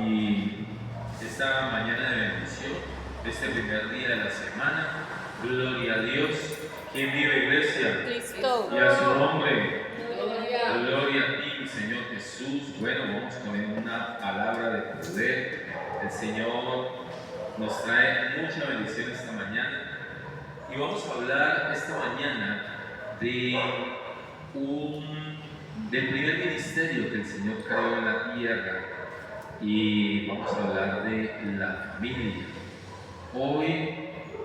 y esta mañana de bendición, este primer día de la semana. Gloria a Dios. ¿Quién vive, iglesia? Cristo. Y a su nombre. Gloria. Gloria a ti, Señor Jesús. Bueno, vamos con una palabra de poder. El Señor nos trae mucha bendición esta mañana. Y vamos a hablar esta mañana del primer ministerio que el Señor creó en la tierra. Y vamos a hablar de la familia. Hoy,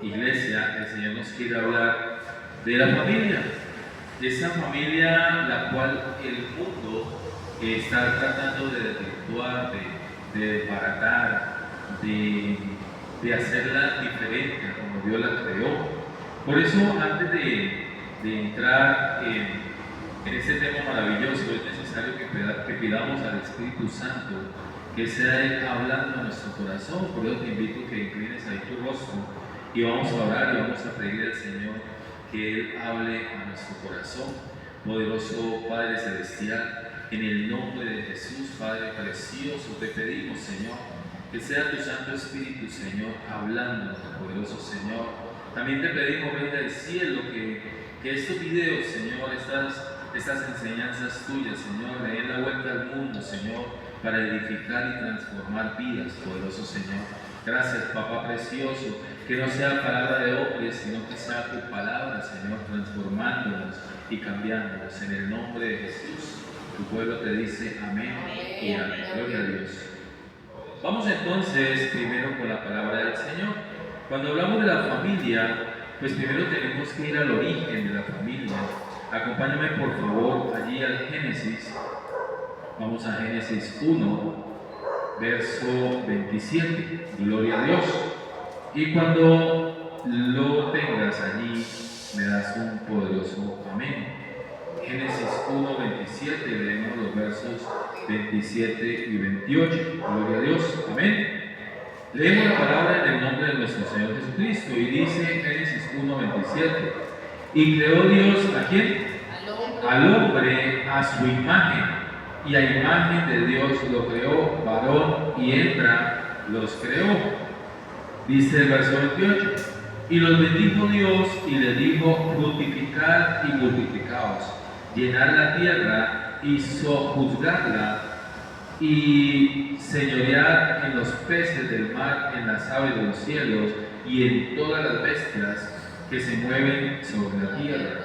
iglesia, el Señor nos quiere hablar de la familia. De esa familia la cual el mundo está tratando de desvirtuar, de desbaratar, de hacerla diferente a como Dios la creó. Por eso, antes de entrar en este tema maravilloso, es necesario que pidamos al Espíritu Santo que sea Él hablando a nuestro corazón. Por eso te invito a que inclines ahí tu rostro y vamos a orar y vamos a pedir al Señor que Él hable a nuestro corazón. Poderoso Padre Celestial, en el nombre de Jesús, Padre precioso, te pedimos, Señor, que sea tu Santo Espíritu, Señor, hablando, poderoso Señor. También te pedimos, Rey del cielo, que estos videos, Señor, estas enseñanzas tuyas, Señor, le den la vuelta al mundo, Señor, para edificar y transformar vidas, poderoso Señor. Gracias, Papá precioso, que no sea palabra de hombres, sino que sea tu palabra, Señor, transformándonos y cambiándonos. En el nombre de Jesús, tu pueblo te dice amén y amén. Gloria a Dios. Vamos entonces primero con la palabra del Señor. Cuando hablamos de la familia, pues primero tenemos que ir al origen de la familia. Acompáñame por favor allí al Génesis. Vamos a Génesis 1, verso 27. Gloria a Dios. Y cuando lo tengas allí, me das un poderoso amén. Génesis 1, 27, leemos los versos 27 y 28. Gloria a Dios. Amén. Leemos la palabra en el nombre de nuestro Señor Jesucristo y dice Génesis 1, 27. Y creó Dios ¿a quién? Al hombre a su imagen, y a imagen de Dios lo creó, varón y hembra los creó. Dice el verso 28. Y los bendijo Dios y les dijo: fructificad y multiplicaos, llenad la tierra y sojuzgadla, y señoread en los peces del mar, en las aves de los cielos y en todas las bestias que se mueven sobre la tierra.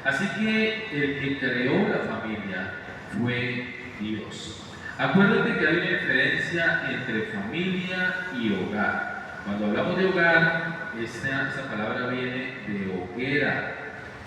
Así que el que creó la familia fue Dios. Acuérdate que hay una diferencia entre familia y hogar. Cuando hablamos de hogar, esa palabra viene de hoguera,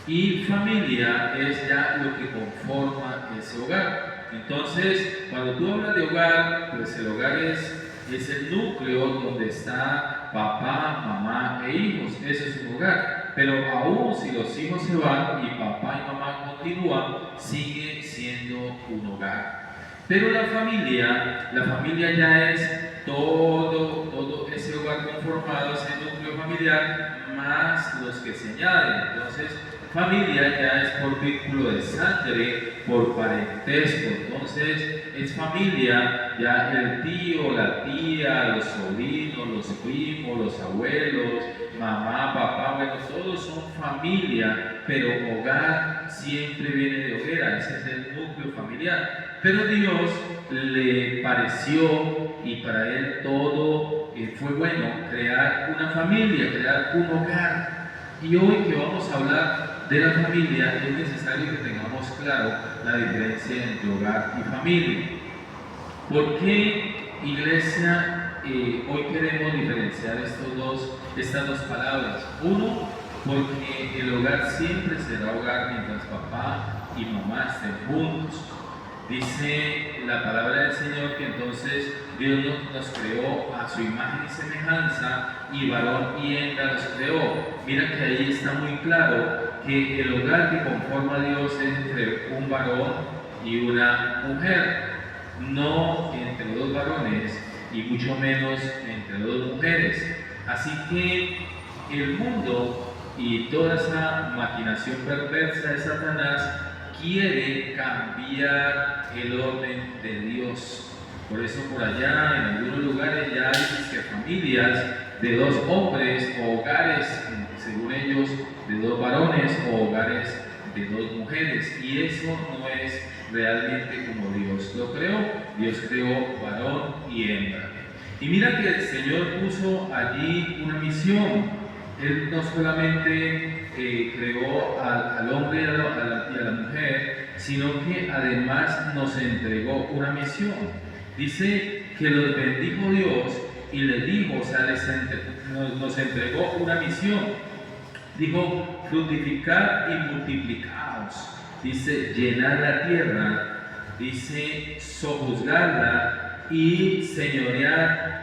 y familia es ya lo que conforma ese hogar. Entonces, cuando tú hablas de hogar, pues el hogar es el núcleo donde está papá, mamá e hijos. Eso es un hogar. Pero aún si los hijos se van y papá y mamá continúan, sigue siendo un hogar. Pero la familia ya es todo ese hogar conformado, ese núcleo familiar, más los que se añaden. Entonces, familia ya es por vínculo de sangre, por parentesco. Entonces es familia ya el tío, la tía, los sobrinos, los primos, los abuelos, mamá, papá, bueno, todos son familia, pero hogar siempre viene de hoguera, ese es el núcleo familiar. Pero Dios le pareció, y para Él todo fue bueno, crear una familia, crear un hogar. Y hoy que vamos a hablar de la familia, es necesario que tengamos claro la diferencia entre hogar y familia. ¿Por qué, iglesia, hoy queremos diferenciar estas dos palabras? Uno, porque el hogar siempre será hogar mientras papá y mamá estén juntos. Dice la palabra del Señor que entonces Dios nos creó a su imagen y semejanza, y varón y hembra los creó. Mira que ahí está muy claro que el hogar que conforma a Dios es entre un varón y una mujer, no entre dos varones y mucho menos entre dos mujeres. Así que el mundo y toda esa maquinación perversa de Satanás quiere cambiar el orden de Dios. Por eso por allá en algunos lugares ya hay que familias de 2 hombres o hogares, según ellos, de 2 varones o hogares de 2 mujeres. Y eso no es realmente como Dios lo creó. Dios creó varón y hembra. Y mira que el Señor puso allí una misión. Él no solamente creó al hombre y a la mujer, sino que además nos entregó una misión. Dice que los bendijo Dios y les dijo, o sea, nos entregó una misión. Dijo, fructificad y multiplicaos. Dice, llenad la tierra. Dice, sojuzgarla y señorear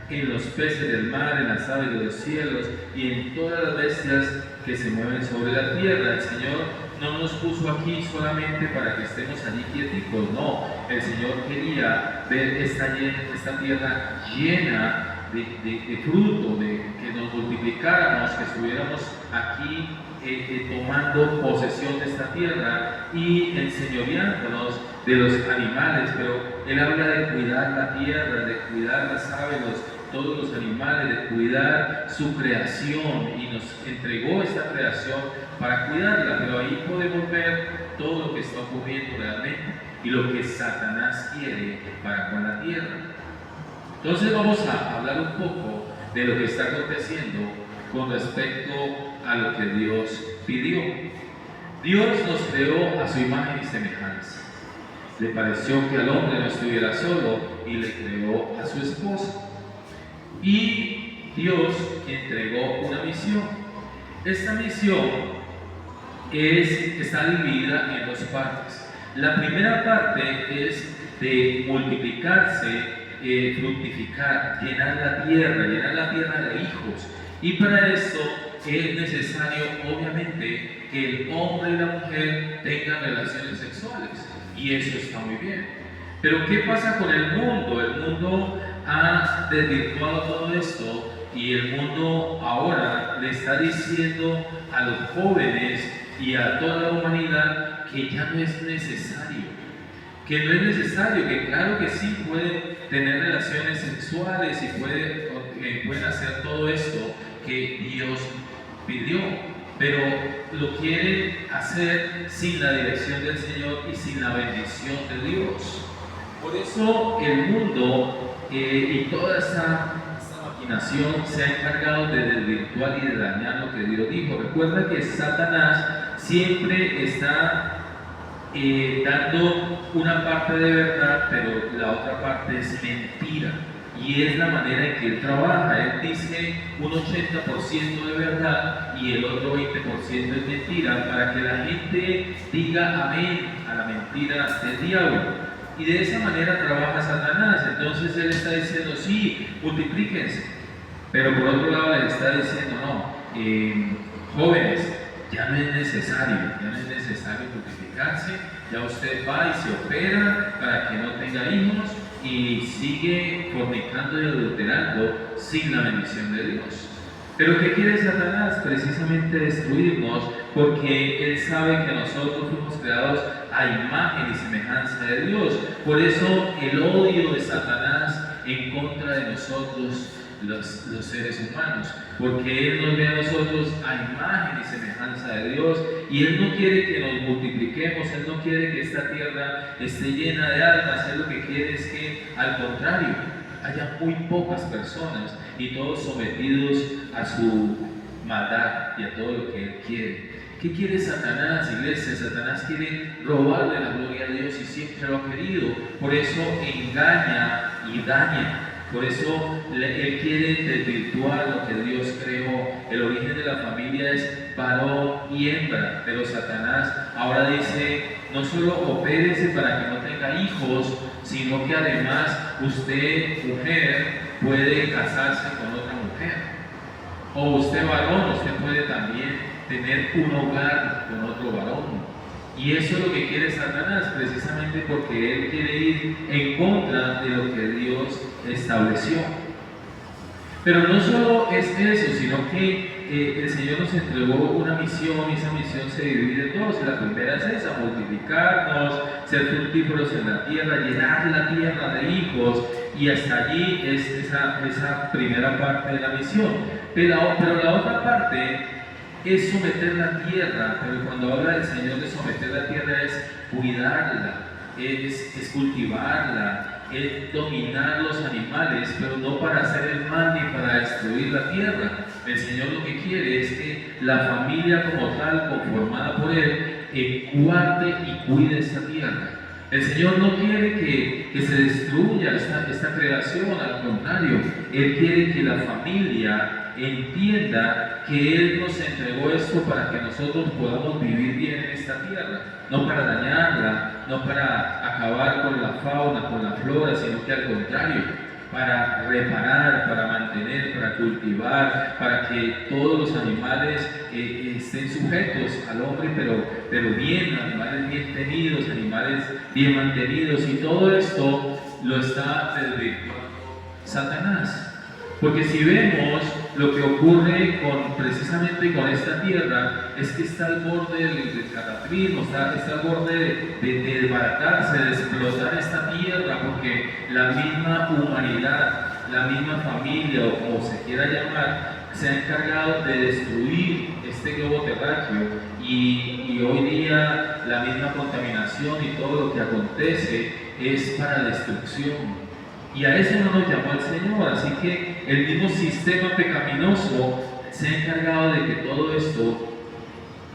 en los peces del mar, en las aves de los cielos y en todas las bestias que se mueven sobre la tierra. El Señor no nos puso aquí solamente para que estemos allí quieticos, no. El Señor quería ver esta tierra llena de fruto, de que nos multiplicáramos, que estuviéramos aquí tomando posesión de esta tierra y enseñoreándonos de los animales. Pero Él habla de cuidar la tierra, de cuidar las aves, todos los animales, de cuidar su creación, y nos entregó esta creación para cuidarla. Pero ahí podemos ver todo lo que está ocurriendo realmente y lo que Satanás quiere para con la tierra. Entonces vamos a hablar un poco de lo que está aconteciendo con respecto a lo que Dios pidió. Dios nos creó a su imagen y semejanza. Le pareció que al hombre no estuviera solo y le creó a su esposa. Y Dios entregó una misión. Esta misión está dividida en 2 partes. La primera parte es de multiplicarse, fructificar, llenar la tierra de hijos. Y para esto es necesario, obviamente, que el hombre y la mujer tengan relaciones sexuales. Y eso está muy bien. Pero ¿qué pasa con el mundo? El mundo ha desvirtuado todo esto y el mundo ahora le está diciendo a los jóvenes y a toda la humanidad que ya no es necesario. Que no es necesario, que claro que sí pueden tener relaciones sexuales y pueden hacer todo esto que Dios pidió, pero lo quieren hacer sin la dirección del Señor y sin la bendición de Dios. Por eso el mundo y toda esta maquinación se ha encargado de desvirtuar y de dañar lo que Dios dijo. Recuerda que Satanás siempre está dando una parte de verdad, pero la otra parte es mentira. Y es la manera en que él trabaja. Él dice un 80% de verdad y el otro 20% es mentira, para que la gente diga amén a la mentira del diablo. Y de esa manera trabaja Satanás. Entonces él está diciendo, sí, multiplíquense. Pero por otro lado le está diciendo, no, jóvenes, ya no es necesario multiplicarse. Ya usted va y se opera para que no tenga hijos y sigue fornicando y adulterando sin la bendición de Dios. Pero ¿qué quiere Satanás? Precisamente destruirnos, porque él sabe que nosotros fuimos creados a imagen y semejanza de Dios. Por eso el odio de Satanás en contra de nosotros, los seres humanos, porque él nos ve a nosotros a imagen y semejanza de Dios, y él no quiere que nos multipliquemos, él no quiere que esta tierra esté llena de almas. Él lo que quiere es que, al contrario, haya muy pocas personas y todos sometidos a su maldad y a todo lo que él quiere. ¿Qué quiere Satanás, iglesia? Satanás quiere robarle la gloria a Dios y siempre lo ha querido. Por eso engaña y daña. Por eso él quiere desvirtuar lo que Dios creó. El origen de la familia es varón y hembra, pero Satanás ahora dice, no solo opérese para que no tenga hijos, sino que además usted, mujer, puede casarse con otra mujer. O usted, varón, usted puede también tener un hogar con otro varón. Y eso es lo que quiere Satanás, precisamente porque él quiere ir en contra de lo que Dios estableció. Pero no solo es eso, sino que el Señor nos entregó una misión y esa misión se divide en dos. La primera es esa, multiplicarnos, ser fructíferos en la tierra, llenar la tierra de hijos, y hasta allí es esa primera parte de la misión. Pero la otra parte es someter la tierra, pero cuando habla el Señor de someter la tierra es cuidarla, es cultivarla, es dominar los animales, pero no para hacer el mal ni para destruir la tierra. El Señor lo que quiere es que la familia como tal, conformada por Él, guarde y cuide esta tierra. El Señor no quiere que se destruya esta creación, al contrario, Él quiere que la familia entienda que Él nos entregó esto para que nosotros podamos vivir bien en esta tierra, no para dañarla, no para acabar con la fauna, con la flora, sino que al contrario, para reparar, para mantener, para cultivar, para que todos los animales estén sujetos al hombre, pero bien, animales bien tenidos, animales bien mantenidos, y todo esto lo está desvirtuando Satanás. Porque si vemos lo que ocurre precisamente con esta tierra, es que está al borde del cataclismo, está al borde de desbaratarse, de explotar esta tierra, porque la misma humanidad, la misma familia, o como se quiera llamar, se ha encargado de destruir este globo terráqueo, y hoy día la misma contaminación y todo lo que acontece es para destrucción. Y a eso no nos llamó el Señor, así que el mismo sistema pecaminoso se ha encargado de que todo esto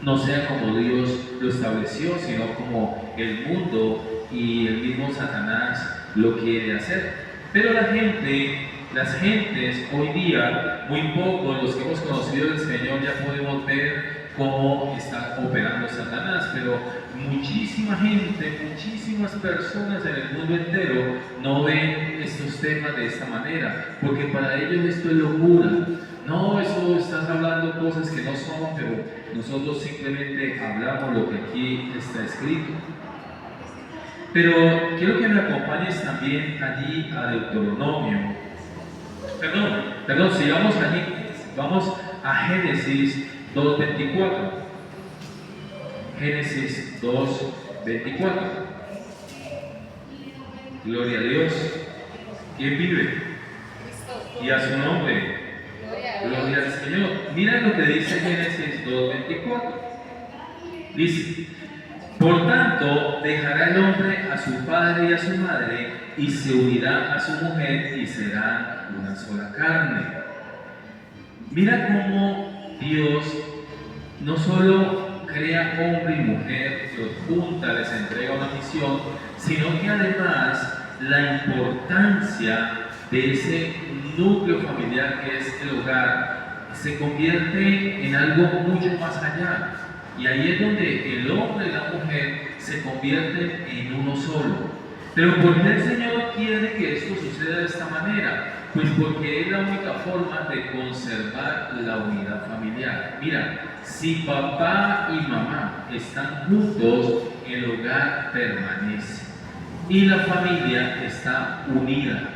no sea como Dios lo estableció, sino como el mundo y el mismo Satanás lo quiere hacer. Pero las gentes hoy día, muy pocos, los que hemos conocido al Señor, ya podemos ver cómo está operando Satanás, pero muchísima gente, muchísimas personas en el mundo entero no ven estos temas de esta manera, porque para ellos esto es locura. No, eso estás hablando cosas que no son, pero nosotros simplemente hablamos lo que aquí está escrito. Pero quiero que me acompañes también allí a Deuteronomio. Perdón, sigamos allí, vamos a Génesis 2:24. Génesis 2:24. Gloria a Dios. ¿Quién vive? Y a su nombre. Gloria al Señor. Mira lo que dice Génesis 2:24. Dice: por tanto, dejará el hombre a su padre y a su madre, y se unirá a su mujer, y serán una sola carne. Mira cómo Dios no solo crea hombre y mujer, los junta, les entrega una misión, sino que además la importancia de ese núcleo familiar que es el hogar se convierte en algo mucho más allá. Y ahí es donde el hombre y la mujer se convierten en uno solo. Pero ¿por qué el Señor quiere que esto suceda de esta manera? Pues porque es la única forma de conservar la unidad familiar. Mira, si papá y mamá están juntos, el hogar permanece y la familia está unida,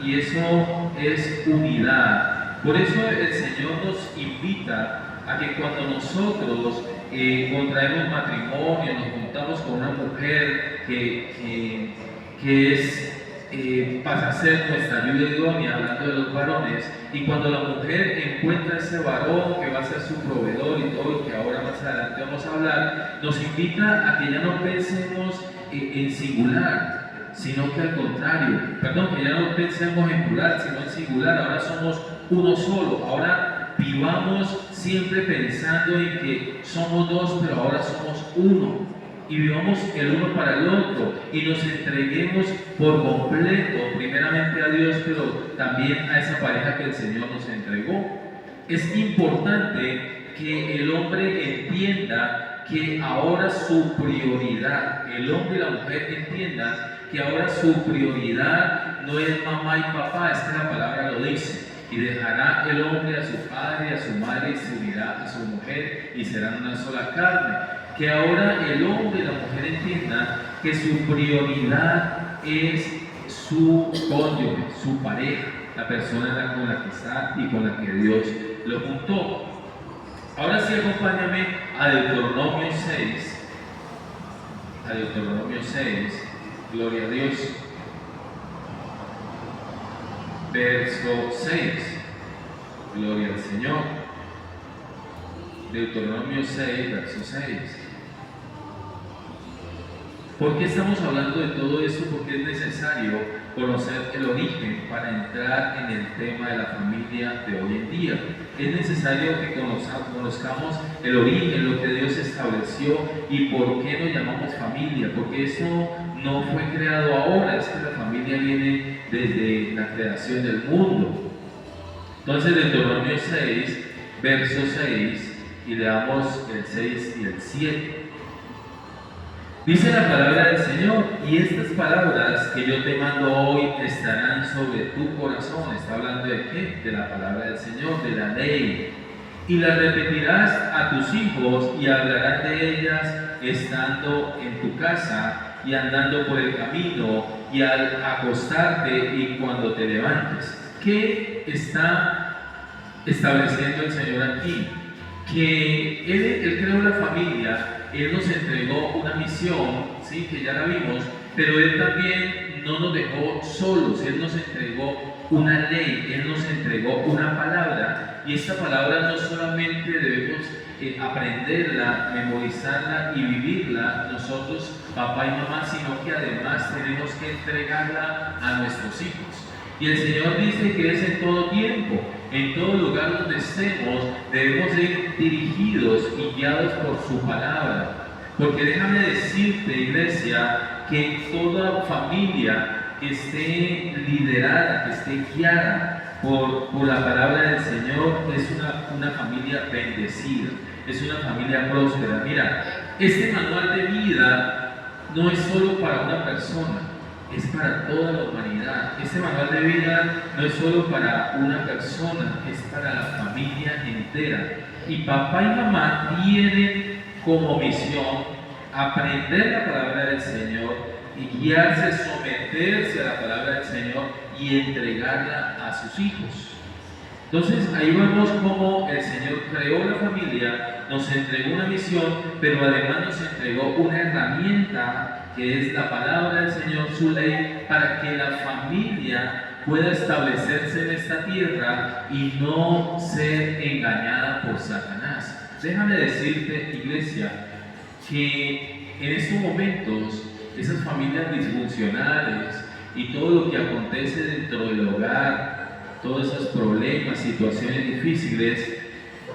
y eso es unidad. Por eso el Señor nos invita a que cuando nosotros contraemos matrimonio, nos juntamos con una mujer que pasa a ser nuestra ayuda idónea, hablando de los varones, y cuando la mujer encuentra ese varón que va a ser su proveedor y todo lo que ahora más adelante vamos a hablar, nos invita a que ya no pensemos en singular, sino que al contrario, que ya no pensemos en plural, sino en singular. Ahora somos uno solo, ahora vivamos siempre pensando en que somos dos, pero ahora somos uno, y vivamos el uno para el otro, y nos entreguemos por completo, primeramente a Dios, pero también a esa pareja que el Señor nos entregó. Es importante que el hombre entienda que ahora su prioridad, el hombre y la mujer entiendan que ahora su prioridad no es mamá y papá, es que la palabra lo dice: y dejará el hombre a su padre y a su madre, y se unirá a su mujer, y serán una sola carne. Que ahora el hombre y la mujer entiendan que su prioridad es su cónyuge, su pareja, la persona con la que está y con la que Dios lo juntó. Ahora sí, acompáñame a Deuteronomio 6. A Deuteronomio 6, gloria a Dios. Verso 6, gloria al Señor. Deuteronomio 6, verso 6. ¿Por qué estamos hablando de todo esto? Porque es necesario conocer el origen para entrar en el tema de la familia de hoy en día. Es necesario que conozcamos el origen, lo que Dios estableció y por qué nos llamamos familia, porque eso no fue creado ahora, es que la familia viene desde la creación del mundo. Entonces, Deuteronomio 6, verso 6, y leamos el 6 y el 7. Dice la palabra del Señor: y estas palabras que yo te mando hoy estarán sobre tu corazón. Está hablando de qué? De la palabra del Señor, de la ley. Y las repetirás a tus hijos y hablarás de ellas estando en tu casa y andando por el camino y al acostarte y cuando te levantes. ¿Qué está estableciendo el Señor aquí? Que Él creó la familia. Él nos entregó una misión, ¿sí? Que ya la vimos, pero Él también no nos dejó solos. Él nos entregó una ley, Él nos entregó una palabra, y esta palabra no solamente debemos aprenderla, memorizarla y vivirla nosotros, papá y mamá, sino que además tenemos que entregarla a nuestros hijos. Y el Señor dice que es en todo tiempo, en todo lugar donde estemos, debemos ser dirigidos y guiados por su palabra. Porque déjame decirte, iglesia, que toda familia que esté liderada, que esté guiada por la palabra del Señor, es una familia bendecida, es una familia próspera. Mira, este manual de vida no es solo para una persona, es para toda la humanidad. Este manual de vida no es solo para una persona, es para la familia entera. Y papá y mamá tienen como misión aprender la palabra del Señor y guiarse, someterse a la palabra del Señor y entregarla a sus hijos. Entonces ahí vemos cómo el Señor creó la familia, nos entregó una misión, pero además nos entregó una herramienta que es la palabra del Señor, su ley, para que la familia pueda establecerse en esta tierra y no ser engañada por Satanás. Déjame decirte, iglesia, que en estos momentos esas familias disfuncionales y todo lo que acontece dentro del hogar, todos esos problemas, situaciones difíciles,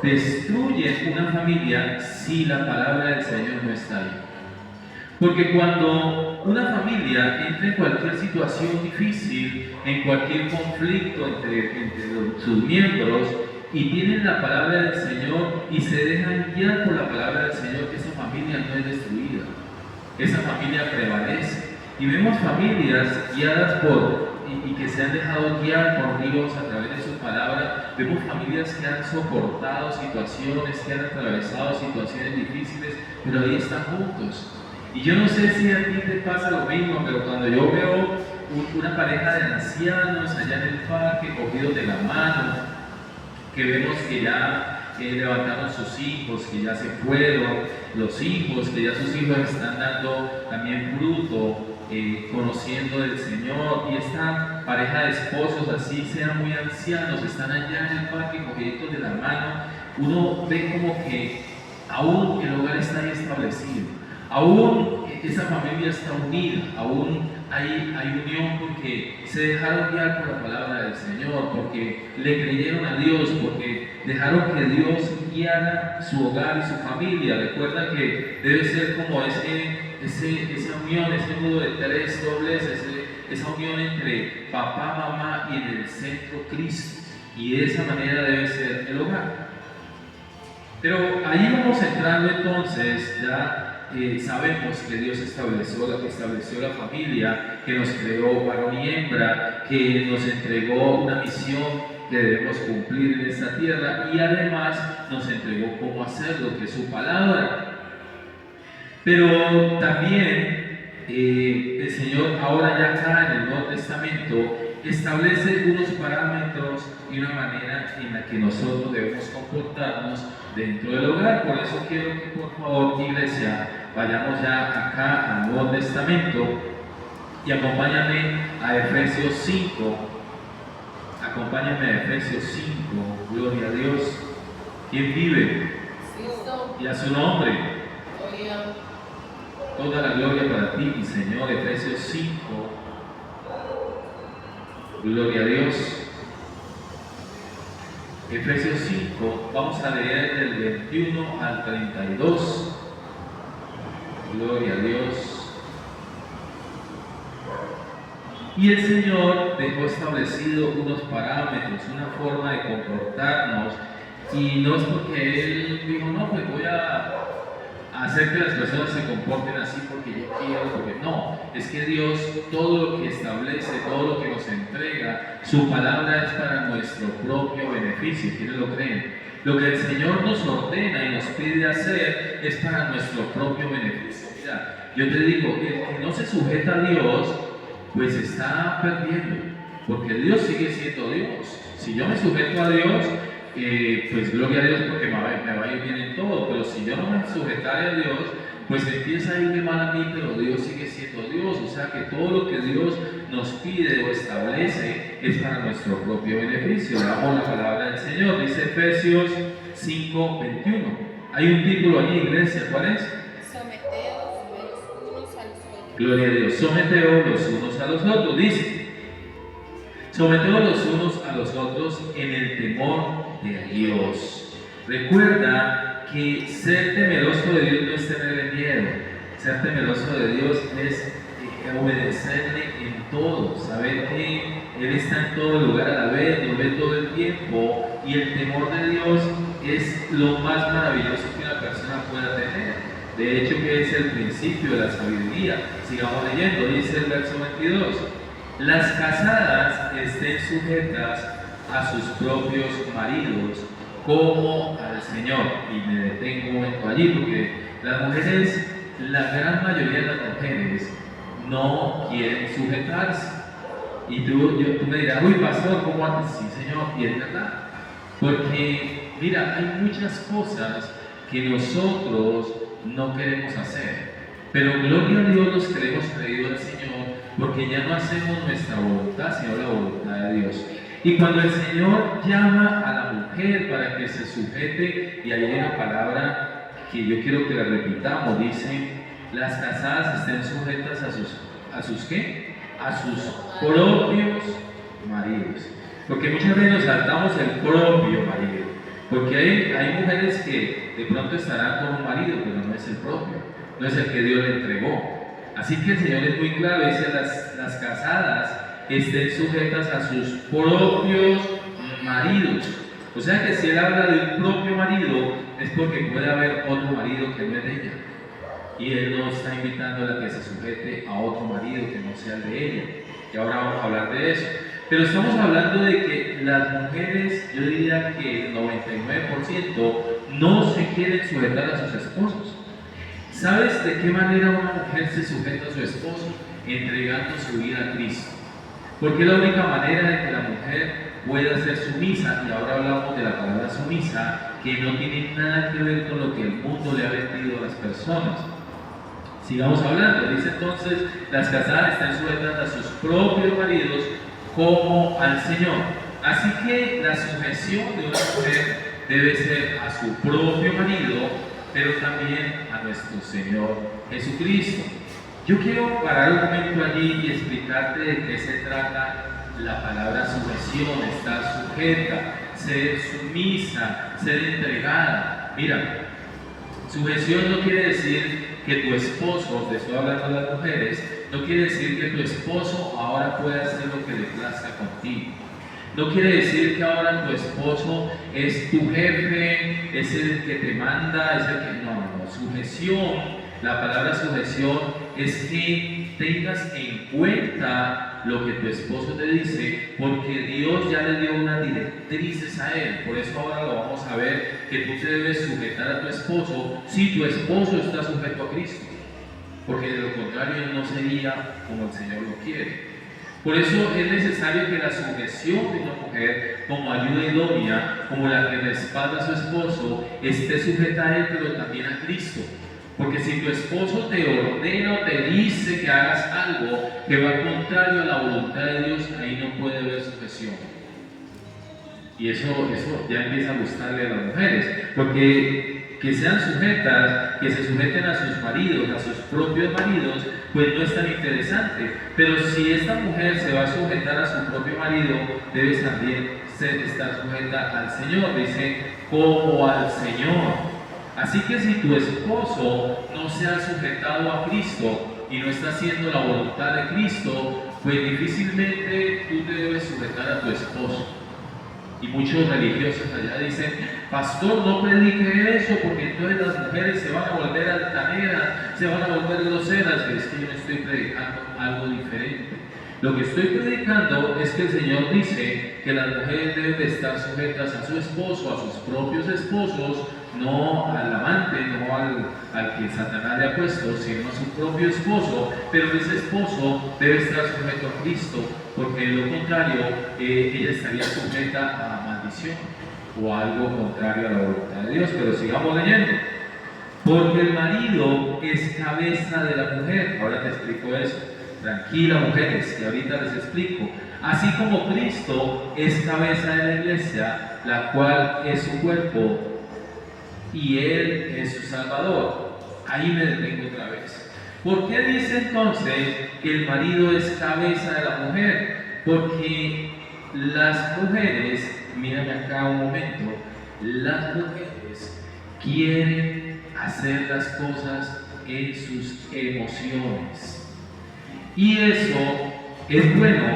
destruyen una familia si la palabra del Señor no está ahí. Porque cuando una familia entra en cualquier situación difícil, en cualquier conflicto entre sus miembros, y tienen la palabra del Señor y se dejan guiar por la palabra del Señor, esa familia no es destruida, esa familia prevalece. Y vemos familias guiadas y que se han dejado guiar por Dios a través de su palabra. Vemos familias que han soportado situaciones, que han atravesado situaciones difíciles, pero ahí están juntos. Y yo no sé si a ti te pasa lo mismo, pero cuando yo veo una pareja de ancianos allá en el parque cogidos de la mano, que vemos que ya levantaron sus hijos, que ya se fueron los hijos, que ya sus hijos están dando también fruto, conociendo del Señor, y esta pareja de esposos, así sean muy ancianos, están allá en el parque cogidos de la mano, uno ve como que aún el hogar está ahí establecido, aún esa familia está unida, aún hay unión porque se dejaron guiar por la palabra del Señor, porque le creyeron a Dios, porque dejaron que Dios guiara su hogar y su familia. Recuerda que debe ser como esa unión, ese nudo de tres dobleces, esa unión entre papá, mamá y en el centro Cristo. Y de esa manera debe ser el hogar. Pero ahí vamos entrando entonces, ya sabemos que Dios estableció la familia, que nos creó varón y hembra, que nos entregó una misión que debemos cumplir en esta tierra y además nos entregó cómo hacerlo, que es su palabra. Pero también el Señor ahora ya acá en el Nuevo Testamento establece unos parámetros y una manera en la que nosotros debemos comportarnos dentro del hogar. Por eso quiero que por favor, iglesia, vayamos ya acá al Nuevo Testamento y acompáñame a Efesios 5. Acompáñame a Efesios 5, gloria a Dios. ¿Quién vive? Y a su nombre. Toda la gloria para ti, mi Señor. Efesios 5, gloria a Dios. Efesios 5, vamos a leer del 21 al 32. Gloria a Dios. Y el Señor dejó establecido unos parámetros, una forma de comportarnos, y no es porque Él dijo, no, pues voy a hacer que las personas se comporten así porque yo quiero, porque no, es que Dios todo lo que establece, todo lo que nos entrega, su palabra es para nuestro propio beneficio. ¿Quiénes lo creen? Lo que el Señor nos ordena y nos pide hacer es para nuestro propio beneficio. Mira, yo te digo, el que no se sujeta a Dios, pues está perdiendo, porque Dios sigue siendo Dios. Si yo me sujeto a Dios, pues gloria a Dios porque me va a ir bien en todo, pero si yo no me sujetare a Dios, pues empieza a irme mal a mí, pero Dios sigue siendo Dios. O sea que todo lo que Dios nos pide o establece es para nuestro propio beneficio. Leamos la palabra del Señor, dice Efesios 5, 21. Hay un título allí, iglesia, ¿cuál es? Someteos los unos a los otros. Gloria a Dios, someteos los unos a los otros, dice. Someteos los unos a los otros en el temor de Dios. Recuerda que ser temeroso de Dios no es tenerle miedo. Ser temeroso de Dios es obedecerle en todo, saber que Él está en todo lugar a la vez, lo ve todo el tiempo, y el temor de Dios es lo más maravilloso que una persona pueda tener. De hecho, que es el principio de la sabiduría. Sigamos leyendo, dice el verso 22. Las casadas estén sujetas a sus propios maridos como al Señor. Y me detengo un momento allí porque las mujeres, la gran mayoría de las mujeres no quieren sujetarse. Y tú me dirás, uy pastor, ¿cómo antes? Sí Señor, y es verdad. Porque mira, hay muchas cosas que nosotros no queremos hacer. Pero gloria a Dios los que le hemos creído al Señor, porque ya no hacemos nuestra voluntad, sino la voluntad de Dios. Y cuando el Señor llama a la mujer para que se sujete, y ahí hay una palabra que yo quiero que la repitamos, dice, las casadas estén sujetas a sus ¿qué? A sus propios maridos. Porque muchas veces nos saltamos el propio marido. Porque hay mujeres que de pronto estarán con un marido, pero no es el propio, no es el que Dios le entregó. Así que el Señor es muy claro, dice las casadas estén sujetas a sus propios maridos. O sea que si Él habla de un propio marido, es porque puede haber otro marido que no es de ella. Y Él no está invitando a que se sujete a otro marido que no sea el de ella. Y ahora vamos a hablar de eso. Pero estamos hablando de que las mujeres, yo diría que el 99% no se quieren sujetar a sus esposos. ¿Sabes de qué manera una mujer se sujeta a su esposo? Entregando su vida a Cristo. Porque es la única manera de que la mujer pueda ser sumisa, y ahora hablamos de la palabra sumisa, que no tiene nada que ver con lo que el mundo le ha vendido a las personas. Sigamos hablando, dice entonces, las casadas están sujetas a sus propios maridos como al Señor. Así que la sujeción de una mujer debe ser a su propio marido, pero también a nuestro Señor Jesucristo. Yo quiero parar un momento allí y explicarte de qué se trata la palabra sujeción, estar sujeta, ser sumisa, ser entregada. Mira, sujeción no quiere decir que tu esposo, te estoy hablando de las mujeres, no quiere decir que tu esposo ahora pueda hacer lo que le plazca contigo. No quiere decir que ahora tu esposo es tu jefe, es el que te manda, es el que... No. Sujeción, la palabra sujeción es que tengas en cuenta lo que tu esposo te dice, porque Dios ya le dio unas directrices a él. Por eso ahora lo vamos a ver, que tú te debes sujetar a tu esposo si tu esposo está sujeto a Cristo, porque de lo contrario no sería como el Señor lo quiere. Por eso es necesario que la sujeción de una mujer como ayuda idónea, como la que respalda a su esposo, esté sujeta a él, pero también a Cristo. Porque si tu esposo te ordena o te dice que hagas algo que va contrario a la voluntad de Dios, ahí no puede haber sujeción. Y eso ya empieza a gustarle a las mujeres, porque que sean sujetas, que se sujeten a sus maridos, a sus propios maridos, pues no es tan interesante. Pero si esta mujer se va a sujetar a su propio marido, debe también estar sujeta al Señor, dice, como al Señor. Así que si tu esposo no se ha sujetado a Cristo y no está haciendo la voluntad de Cristo, pues difícilmente tú te debes sujetar a tu esposo. Y muchos religiosos allá dicen, pastor, no predique eso porque entonces las mujeres se van a volver altaneras, se van a volver groseras. Pero es que yo no estoy predicando algo diferente. Lo que estoy predicando es que el Señor dice que las mujeres deben de estar sujetas a su esposo, a sus propios esposos, no al amante, no al que Satanás le ha puesto, sino a su propio esposo. Pero ese esposo debe estar sujeto a Cristo, porque de lo contrario ella estaría sujeta a la maldición o a algo contrario a la voluntad de Dios. Pero sigamos leyendo. Porque el marido es cabeza de la mujer. Ahora te explico eso. Tranquila, mujeres, que ahorita les explico. Así como Cristo es cabeza de la iglesia, la cual es su cuerpo, y Él es su Salvador. Ahí me detengo otra vez. ¿Por qué dice entonces que el marido es cabeza de la mujer? Porque las mujeres, mírame acá un momento, las mujeres quieren hacer las cosas en sus emociones. Y eso es bueno,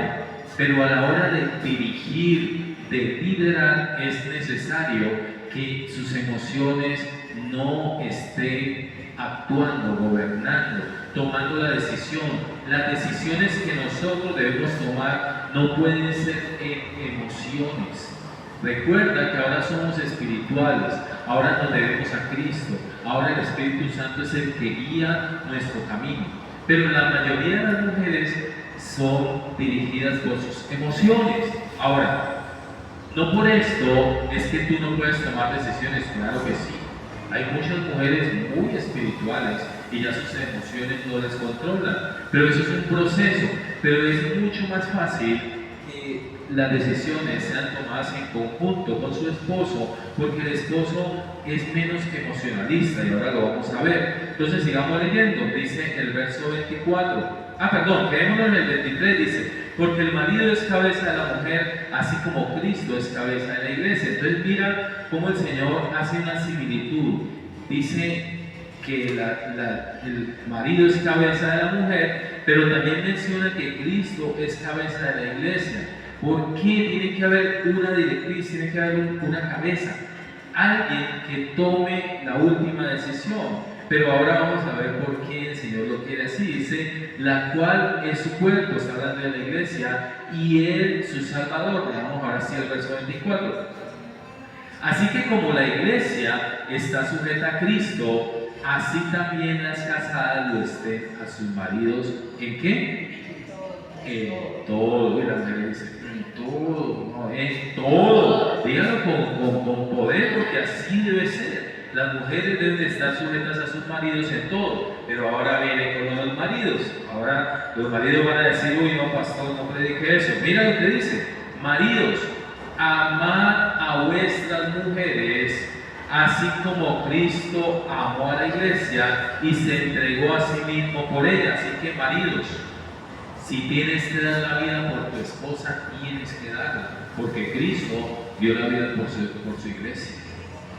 pero a la hora de dirigir, de liderar, es necesario que sus emociones no estén actuando, gobernando, tomando la decisión. Las decisiones que nosotros debemos tomar no pueden ser en emociones. Recuerda que ahora somos espirituales, ahora nos debemos a Cristo, ahora el Espíritu Santo es el que guía nuestro camino. Pero la mayoría de las mujeres son dirigidas por sus emociones. Ahora, no por esto es que tú no puedes tomar decisiones, claro que sí. Hay muchas mujeres muy espirituales y ya sus emociones no las controlan. Pero eso es un proceso. Pero es mucho más fácil que las decisiones sean tomadas en conjunto con su esposo, porque el esposo es menos emocionalista y ahora lo vamos a ver. Entonces sigamos leyendo, dice el verso 24. Quedémonos en el 23, dice, porque el marido es cabeza de la mujer, así como Cristo es cabeza de la iglesia. Entonces mira cómo el Señor hace una similitud. Dice que el marido es cabeza de la mujer, pero también menciona que Cristo es cabeza de la iglesia. ¿Por qué tiene que haber una directriz, tiene que haber una cabeza? Alguien que tome la última decisión. Pero ahora vamos a ver por qué el Señor lo quiere así. Dice, la cual es su cuerpo, está hablando de la iglesia, y Él su Salvador. Veamos ahora sí el verso 24. Así que como la iglesia está sujeta a Cristo, así también las casadas lo estén a sus maridos. ¿En qué? En todo. Y la mujer dice, en todo, no, en todo. Dígalo con poder, porque así debe ser. Las mujeres deben de estar sujetas a sus maridos en todo, pero ahora viene con los maridos. Ahora los maridos van a decir, uy, no, pastor, no predique eso. Mira lo que dice, maridos, amad a vuestras mujeres, así como Cristo amó a la iglesia y se entregó a sí mismo por ella. Así que maridos, si tienes que dar la vida por tu esposa, tienes que darla, porque Cristo dio la vida por su iglesia.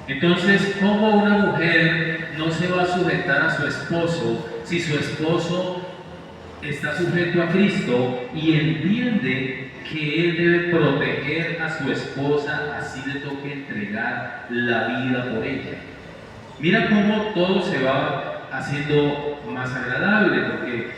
Entonces, ¿cómo una mujer no se va a sujetar a su esposo si su esposo está sujeto a Cristo y entiende que él debe proteger a su esposa, así le toque entregar la vida por ella? Mira cómo todo se va haciendo más agradable, porque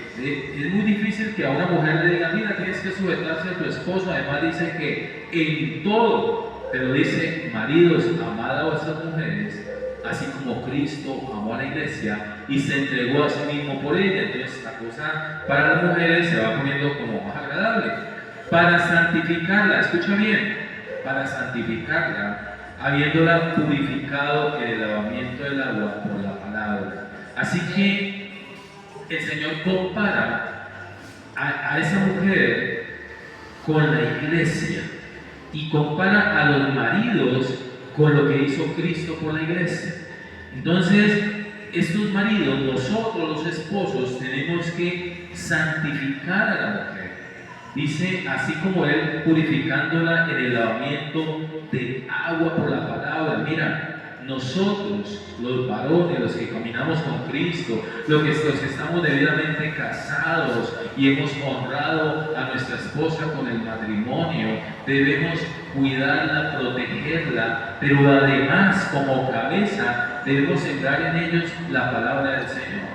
es muy difícil que a una mujer le diga, mira, tienes que sujetarse a tu esposo. Además dice que en todo. Pero dice, maridos, amad a vuestras mujeres, así como Cristo amó a la iglesia y se entregó a sí mismo por ella. Entonces la cosa para las mujeres se va poniendo como más agradable. agradable, para santificarla, escucha bien, para santificarla, habiéndola purificado en el lavamiento del agua por la palabra. Así que el Señor compara a esa mujer con la iglesia y compara a los maridos con lo que hizo Cristo por la iglesia. Entonces, estos maridos, nosotros los esposos, tenemos que santificar a la mujer. Dice, así como Él purificándola en el lavamiento de agua por la palabra. Mira, nosotros, los varones, los que caminamos con Cristo, los que estamos debidamente casados y hemos honrado a nuestra esposa con el matrimonio, debemos cuidarla, protegerla, pero además, como cabeza, debemos sembrar en ellos la palabra del Señor.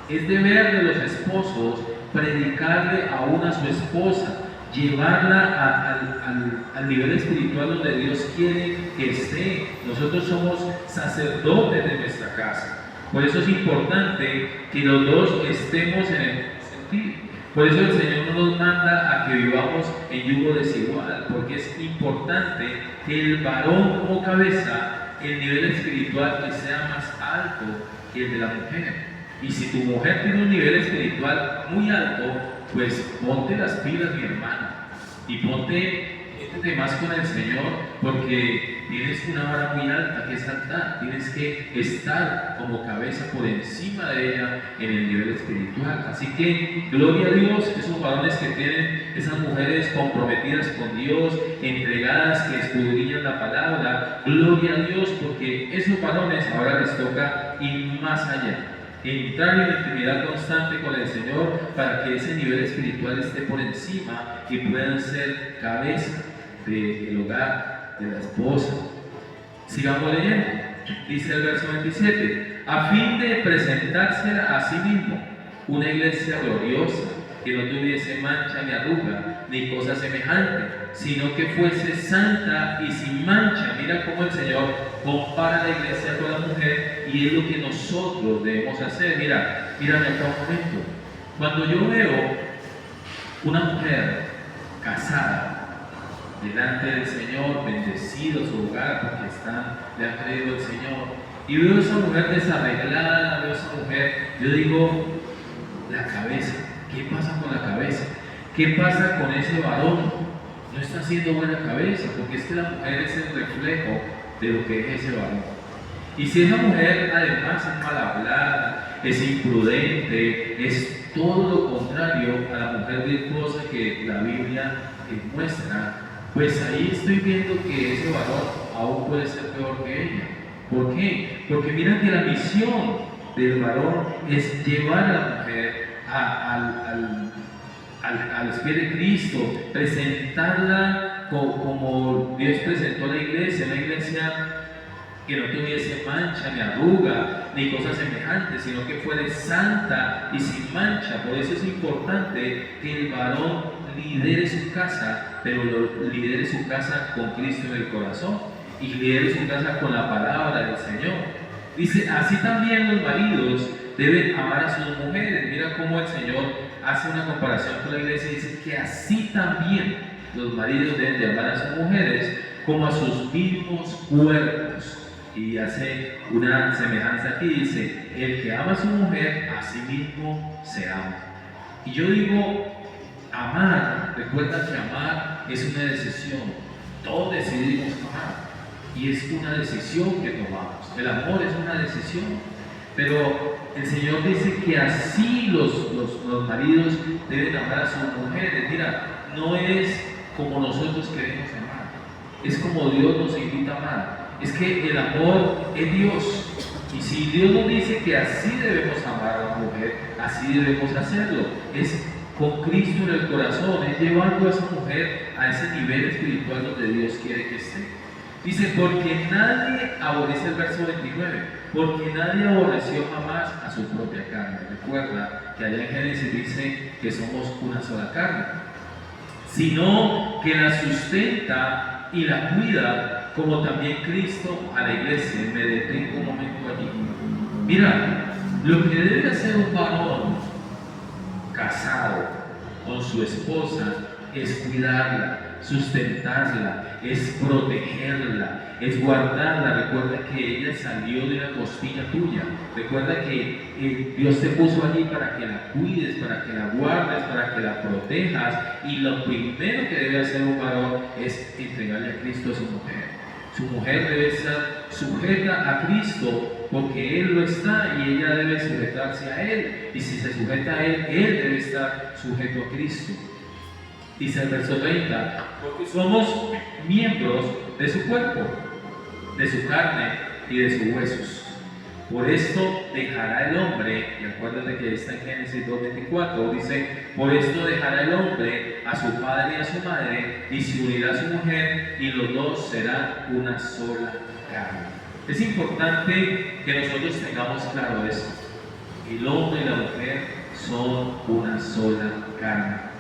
Es deber de los esposos predicarle aún a su esposa, llevarla al nivel espiritual donde Dios quiere que esté. Nosotros somos sacerdotes de nuestra casa. Por eso es importante que los dos estemos en el sentido. Por eso el Señor no nos manda a que vivamos en yugo desigual, porque es importante que el varón como cabeza, el nivel espiritual que sea más alto que el de la mujer. Y si tu mujer tiene un nivel espiritual muy alto, pues ponte las pilas, mi hermano, y métete más con el Señor, porque tienes una vara muy alta que saltar, tienes que estar como cabeza por encima de ella en el nivel espiritual. Así que, gloria a Dios, esos varones que tienen, esas mujeres comprometidas con Dios, entregadas, que escudriñan la palabra, gloria a Dios, porque esos varones ahora les toca ir más allá, entrar en intimidad constante con el Señor para que ese nivel espiritual esté por encima y puedan ser cabeza del hogar, de la esposa. Sigamos leyendo. Dice el verso 27: a fin de presentársela a sí mismo una iglesia gloriosa, que no tuviese mancha ni arruga ni cosa semejante, sino que fuese santa y sin mancha. Mira cómo el Señor compara la iglesia con la mujer, y es lo que nosotros debemos hacer. Mírame acá un momento. Cuando yo veo una mujer casada delante del Señor, bendecido su hogar porque le han creído al Señor, y veo a esa mujer desarreglada, veo a esa mujer, yo digo, la cabeza, ¿qué pasa con la cabeza? ¿Qué pasa con ese varón? No está haciendo buena cabeza, porque es que la mujer es el reflejo de lo que es ese varón. Y si esa mujer además es mal hablada, es imprudente, es todo lo contrario a la mujer virtuosa que la Biblia muestra, pues ahí estoy viendo que ese varón aún puede ser peor que ella. ¿Por qué? Porque mira que la misión del varón es llevar a la mujer a los pies de Cristo, presentarla como Dios presentó la iglesia, una iglesia que no tuviese mancha ni arruga ni cosas semejantes, sino que fuera santa y sin mancha. Por eso es importante que el varón lidere su casa, pero lidere su casa con Cristo en el corazón y lidere su casa con la palabra del Señor. Dice, así también los maridos deben amar a sus mujeres. Mira cómo el Señor hace una comparación con la iglesia y dice que así también los maridos deben de amar a sus mujeres como a sus mismos cuerpos. Y hace una semejanza aquí, dice, el que ama a su mujer, a sí mismo se ama. Y yo digo, amar, recuerda que amar es una decisión, todos decidimos amar, y es una decisión que tomamos. El amor es una decisión, pero el Señor dice que así los maridos deben amar a sus mujeres. Mira, no es como nosotros queremos amar, es como Dios nos invita a amar. Es que el amor es Dios, y si Dios nos dice que así debemos amar a la mujer, así debemos hacerlo. Es con Cristo en el corazón, es llevando a esa mujer a ese nivel espiritual donde Dios quiere que esté. Dice, porque nadie aborrece, el verso 29, porque nadie aborreció jamás a su propia carne. Recuerda que allá en Génesis dice que somos una sola carne, sino que la sustenta y la cuida, como también Cristo a la iglesia. Me detengo un momento allí. Mira, lo que debe hacer un varón casado con su esposa es cuidarla, sustentarla, es protegerla, es guardarla. Recuerda que ella salió de una costilla tuya. Recuerda que Dios te puso allí para que la cuides, para que la guardes, para que la protejas. Y lo primero que debe hacer un varón es entregarle a Cristo a su mujer. Su mujer debe estar sujeta a Cristo porque Él lo está y ella debe sujetarse a Él. Y si se sujeta a Él, Él debe estar sujeto a Cristo. Dice el verso 30, porque somos miembros de su cuerpo, de su carne y de sus huesos. Por esto dejará el hombre, y acuérdate que está en Génesis 2:24, dice, por esto dejará el hombre a su padre y a su madre, y se unirá a su mujer, y los dos serán una sola carne. Es importante que nosotros tengamos claro esto. El hombre y la mujer son una sola carne.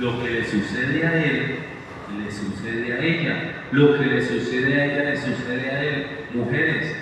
Lo que le sucede a él, le sucede a ella. Lo que le sucede a ella, le sucede a él. Mujeres,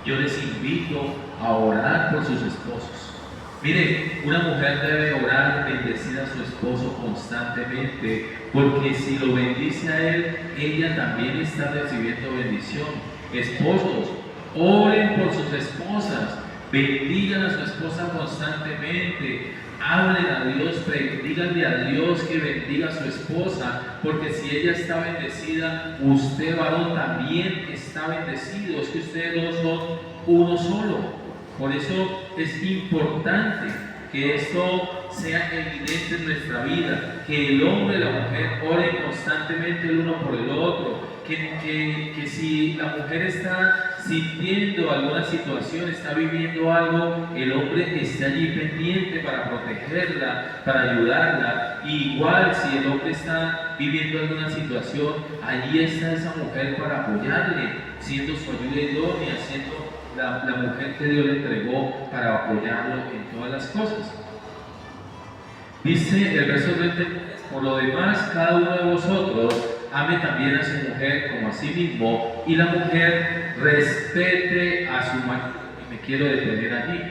yo les invito a orar por sus esposos. Mire, una mujer debe orar, bendecir a su esposo constantemente, porque si lo bendice a él, ella también está recibiendo bendición. Esposos, oren por sus esposas, bendigan a su esposa constantemente. Hablen a Dios, díganle a Dios que bendiga a su esposa, porque si ella está bendecida, usted varón también está bendecido. Es que ustedes dos son uno solo. Por eso es importante que esto sea evidente en nuestra vida, que el hombre y la mujer oren constantemente el uno por el otro, que si la mujer está sintiendo alguna situación, está viviendo algo, el hombre esté allí pendiente para protegerla, para ayudarla. Igual si el hombre está viviendo alguna situación, allí está esa mujer para apoyarle, siendo su ayuda idónea, siendo la mujer que Dios le entregó para apoyarlo en todas las cosas. Dice el verso 23, por lo demás, cada uno de vosotros ame también a su mujer como a sí mismo, y la mujer respete a su marido. Y me quiero detener allí.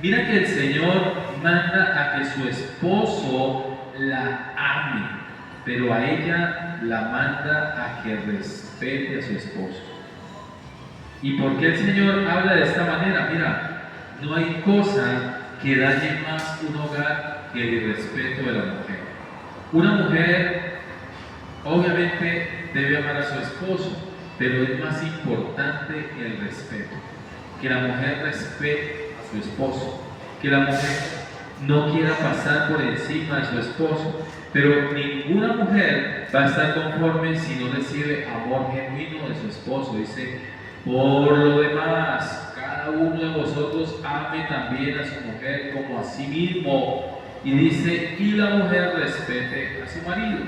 Mira que el Señor manda a que su esposo la ame, pero a ella la manda a que respete a su esposo. ¿Y por qué el Señor habla de esta manera? Mira, no hay cosa que dañe más un hogar que el irrespeto de la mujer. Una mujer obviamente debe amar a su esposo, pero es más importante el respeto. Que la mujer respete a su esposo, que la mujer no quiera pasar por encima de su esposo, pero ninguna mujer va a estar conforme si no recibe amor genuino de su esposo. Dice, por lo demás, cada uno de vosotros ame también a su mujer como a sí mismo. Y dice, y la mujer respete a su marido.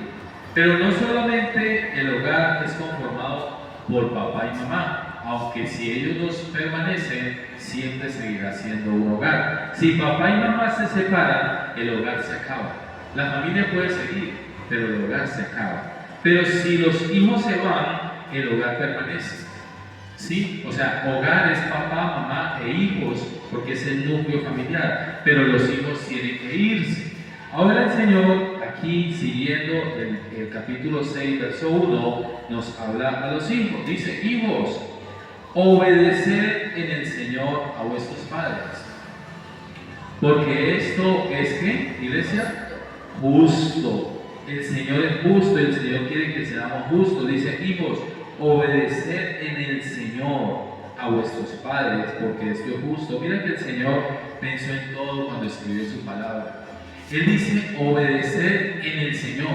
Pero no solamente el hogar es conformado por papá y mamá, aunque si ellos dos permanecen, siempre seguirá siendo un hogar. Si papá y mamá se separan, el hogar se acaba. La familia puede seguir, pero el hogar se acaba. Pero si los hijos se van, el hogar permanece. ¿Sí? O sea, hogar es papá, mamá e hijos, porque es el núcleo familiar, pero los hijos tienen que irse. Ahora el Señor, aquí siguiendo el capítulo 6, verso 1, nos habla a los hijos. Dice, hijos, obedeced en el Señor a vuestros padres, porque esto es, ¿qué, iglesia? Justo. El Señor es justo, el Señor quiere que seamos justos. Dice, hijos, obedeced en el Señor a vuestros padres, porque esto es justo. Mira que el Señor pensó en todo cuando escribió su palabra. Él dice obedecer en el Señor,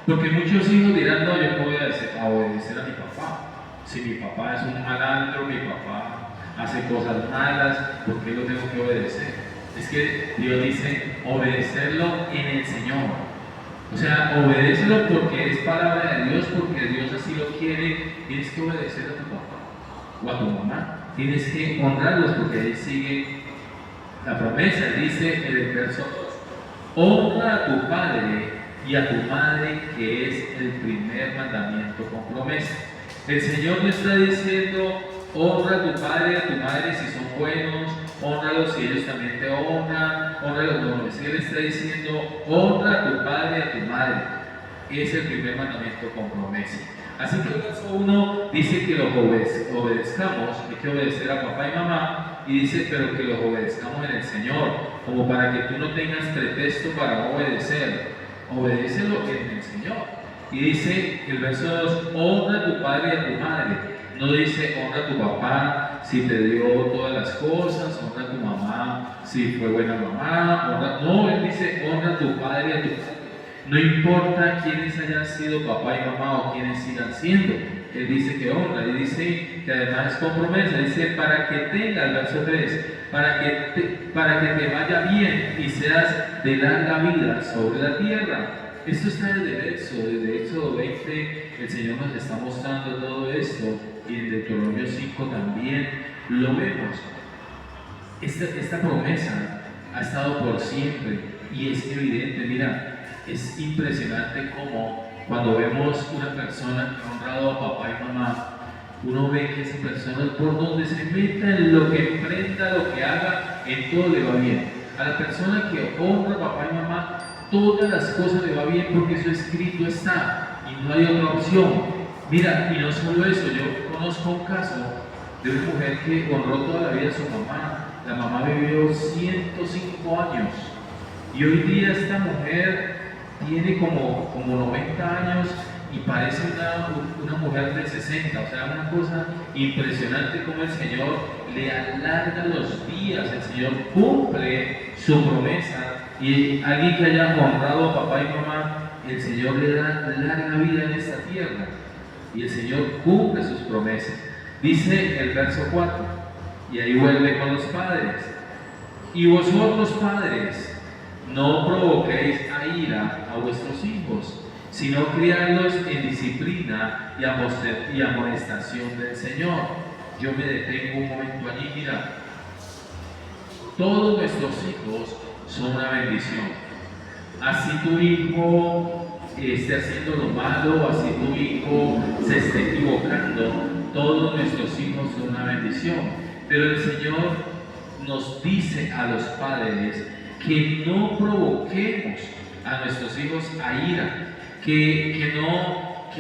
porque muchos hijos dirán, no, yo no voy a obedecer a mi papá. Si mi papá es un malandro, mi papá hace cosas malas, ¿por qué lo tengo que obedecer? Es que Dios dice obedecerlo en el Señor. O sea, obedécelo porque es palabra de Dios, porque Dios así lo quiere. Tienes que obedecer a tu papá o a tu mamá. Tienes que honrarlos, porque ahí sigue la promesa. Dice en el verso 2, honra a tu padre y a tu madre, que es el primer mandamiento con promesa. El Señor no está diciendo honra a tu padre y a tu madre si son buenos, honralos y ellos también te honran, honralos. No, es que Él está diciendo, honra a tu padre y a tu madre. Es el primer mandamiento con promesa. Así que el verso 1 dice que los obedezcamos, hay que obedecer a papá y mamá, y dice, pero que los obedezcamos en el Señor, como para que tú no tengas pretexto para obedecer. Obedécelo en el Señor. Y dice el verso 2, honra a tu padre y a tu madre. No dice honra a tu papá si te dio todas las cosas, honra a tu mamá si fue buena mamá, no, Él dice honra a tu padre y a tu madre. No importa quiénes hayan sido papá y mamá o quiénes sigan siendo, Él dice que honra, y dice que además es con promesa, dice para que tengas, verso 3, para que te vaya bien y seas de larga vida sobre la tierra. Esto está desde Éxodo 20, el Señor nos está mostrando todo esto, y en Deuteronomio 5 también lo vemos. Esta promesa ha estado por siempre, y es evidente, mira, es impresionante como cuando vemos una persona que ha honrado a papá y mamá, uno ve que esa persona por donde se meta, en lo que emprenda, lo que haga, en todo le va bien. A la persona que honra a papá y mamá, todas las cosas le va bien porque eso escrito está y no hay otra opción. Mira, y no solo eso, yo conozco un caso de una mujer que honró toda la vida a su mamá. La mamá vivió 105 años y hoy día esta mujer tiene como 90 años y parece una mujer de 60, o sea, una cosa impresionante como el Señor le alarga los días, el Señor cumple su promesa, y alguien que haya honrado a papá y mamá, el Señor le da larga vida en esta tierra, y el Señor cumple sus promesas. Dice el verso 4, y ahí vuelve con los padres, y vosotros padres, no provoquéis a ira a vuestros hijos, sino criarlos en disciplina y amonestación del Señor. Yo me detengo un momento allí, mira, todos nuestros hijos son una bendición. Así tu hijo esté haciendo lo malo, así tu hijo se esté equivocando, todos nuestros hijos son una bendición. Pero el Señor nos dice a los padres que no provoquemos a nuestros hijos a ira, que no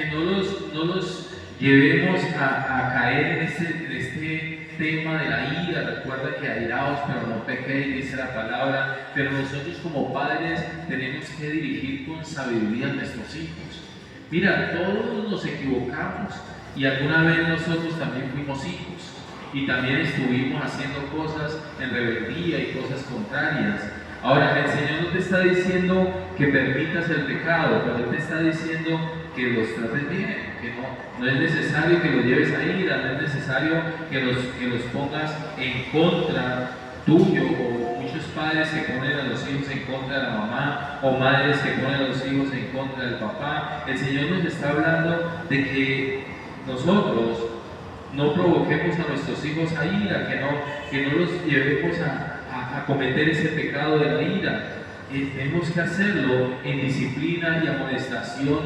los llevemos a caer en este tema de la ira. Recuerda que airaos, pero no pequéis, dice la palabra, pero nosotros como padres tenemos que dirigir con sabiduría a nuestros hijos. Mira, todos nos equivocamos y alguna vez nosotros también fuimos hijos y también estuvimos haciendo cosas en rebeldía y cosas contrarias. Ahora, el Señor no te está diciendo que permitas el pecado, pero Él te está diciendo que los trates bien, que no es necesario que los lleves a ira, no es necesario que los pongas en contra tuyo, o muchos padres que ponen a los hijos en contra de la mamá, o madres que ponen a los hijos en contra del papá. El Señor nos está hablando de que nosotros no provoquemos a nuestros hijos a ira, que no los llevemos a cometer ese pecado de la ira. Tenemos que hacerlo en disciplina y amonestación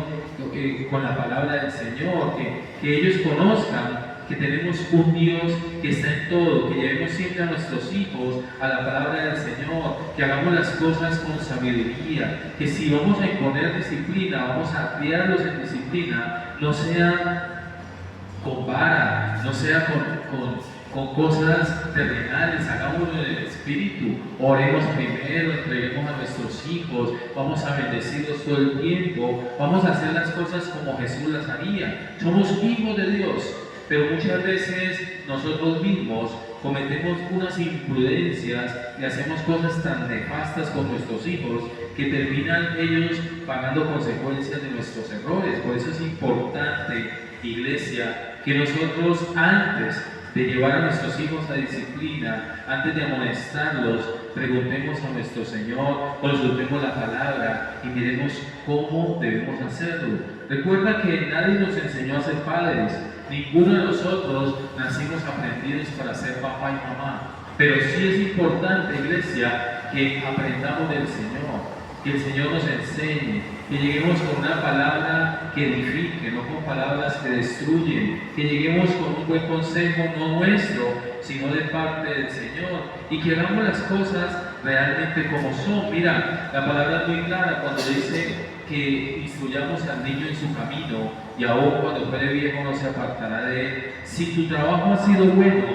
con la palabra del Señor, que ellos conozcan que tenemos un Dios que está en todo, que llevemos siempre a nuestros hijos a la palabra del Señor, que hagamos las cosas con sabiduría, que si vamos a imponer disciplina, vamos a criarlos en disciplina, no sea con vara, no sea con cosas terrenales, hagámoslo en el Espíritu, oremos primero, entreguemos a nuestros hijos, vamos a bendecirlos todo el tiempo, vamos a hacer las cosas como Jesús las haría. Somos hijos de Dios, pero muchas veces nosotros mismos cometemos unas imprudencias y hacemos cosas tan nefastas con nuestros hijos que terminan ellos pagando consecuencias de nuestros errores. Por eso es importante, iglesia, que nosotros antes de llevar a nuestros hijos a disciplina, antes de amonestarlos, preguntemos a nuestro Señor, consultemos la palabra y miremos cómo debemos hacerlo. Recuerda que nadie nos enseñó a ser padres, ninguno de nosotros nacimos aprendidos para ser papá y mamá, pero sí es importante, iglesia, que aprendamos del Señor, que el Señor nos enseñe, que lleguemos con una palabra que edifique, no con palabras que destruyen, que lleguemos con un buen consejo, no nuestro, sino de parte del Señor, y que hagamos las cosas realmente como son. Mira, la palabra es muy clara cuando dice que instruyamos al niño en su camino, y aún cuando fuere viejo no se apartará de él. Si tu trabajo ha sido bueno,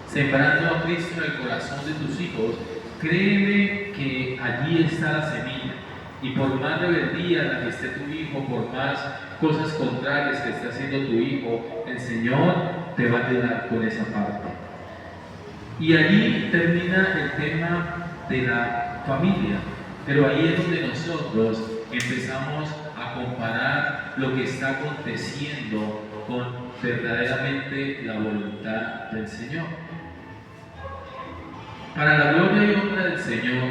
sembrando a Cristo en el corazón de tus hijos, créeme que allí está la semilla. Y por más rebeldía en la que esté tu hijo, por más cosas contrarias que esté haciendo tu hijo, el Señor te va a ayudar con esa parte. Y allí termina el tema de la familia. Pero ahí es donde nosotros empezamos a comparar lo que está aconteciendo con verdaderamente la voluntad del Señor. Para la gloria y honra del Señor,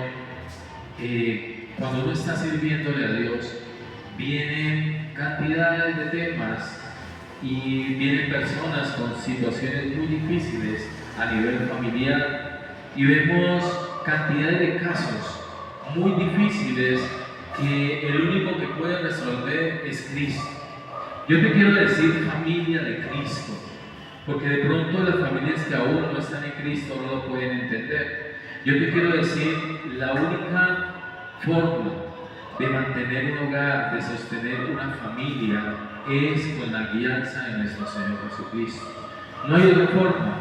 cuando uno está sirviéndole a Dios, vienen cantidades de temas y vienen personas con situaciones muy difíciles a nivel familiar, y vemos cantidades de casos muy difíciles que el único que puede resolver es Cristo. Yo te quiero decir familia de Cristo, porque de pronto las familias que aún no están en Cristo no lo pueden entender. Yo te quiero decir, la única forma de mantener un hogar, de sostener una familia, es con la guianza de nuestro Señor Jesucristo. No hay otra forma.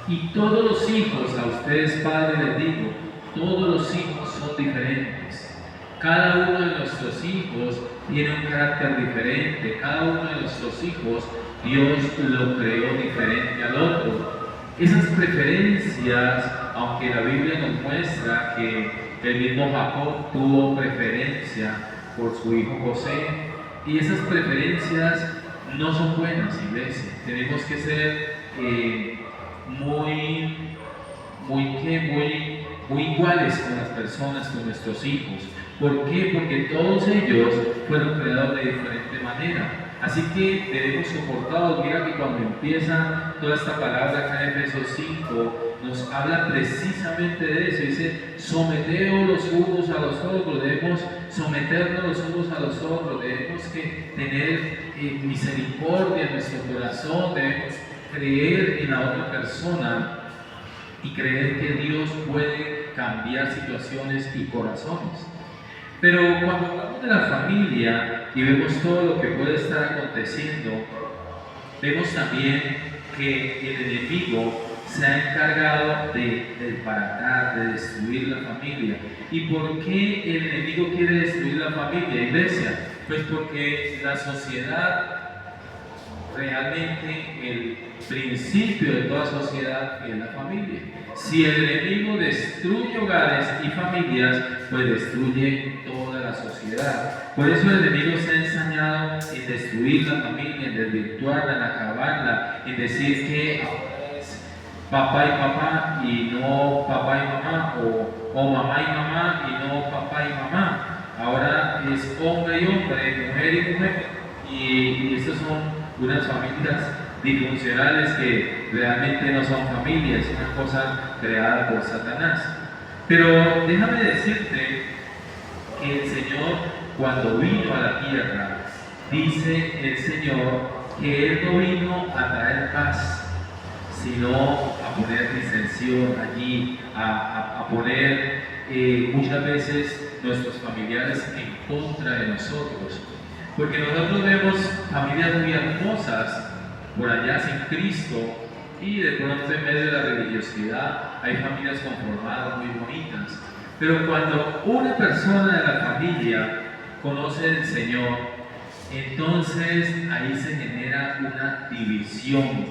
Y todos los hijos, a ustedes padres les digo, todos los hijos son diferentes. Cada uno de nuestros hijos tiene un carácter diferente. Cada uno de nuestros hijos, Dios lo creó diferente al otro. Esas preferencias, aunque la Biblia nos muestra que el mismo Jacob tuvo preferencia por su hijo José, y esas preferencias no son buenas, iglesia. Tenemos que ser muy iguales con las personas, con nuestros hijos. ¿Por qué? Porque todos ellos fueron creados de diferente manera. Así que debemos soportarlos. Mira que cuando empieza toda esta palabra acá en Efesios 5, nos habla precisamente de eso. Dice, someteos los unos a los otros. Debemos someternos los unos a los otros. Debemos que tener misericordia en nuestro corazón. Debemos creer en la otra persona y creer que Dios puede cambiar situaciones y corazones. Pero cuando hablamos de la familia y vemos todo lo que puede estar aconteciendo, vemos también que el enemigo se ha encargado de desbaratar, de destruir la familia. ¿Y por qué el enemigo quiere destruir la familia, iglesia? Pues porque la sociedad, realmente el principio de toda sociedad es la familia. Si el enemigo destruye hogares y familias, pues destruye toda la sociedad. Por eso el enemigo se ha ensañado en destruir la familia, en desvirtuarla, en acabarla, en decir que ahora es papá y papá y no papá y mamá, o mamá y mamá y no papá y mamá. Ahora es hombre y hombre, mujer y mujer, y estas son unas familias disfuncionales que realmente no son familias, es una cosa creada por Satanás. Pero déjame decirte que el Señor, cuando vino a la tierra, dice el Señor que Él no vino a traer paz, sino a poner disensión allí, a poner muchas veces nuestros familiares en contra de nosotros. Porque nosotros vemos familias muy hermosas por allá sin Cristo, y de pronto en medio de la religiosidad hay familias conformadas muy bonitas. Pero cuando una persona de la familia conoce al Señor, entonces ahí se genera una división,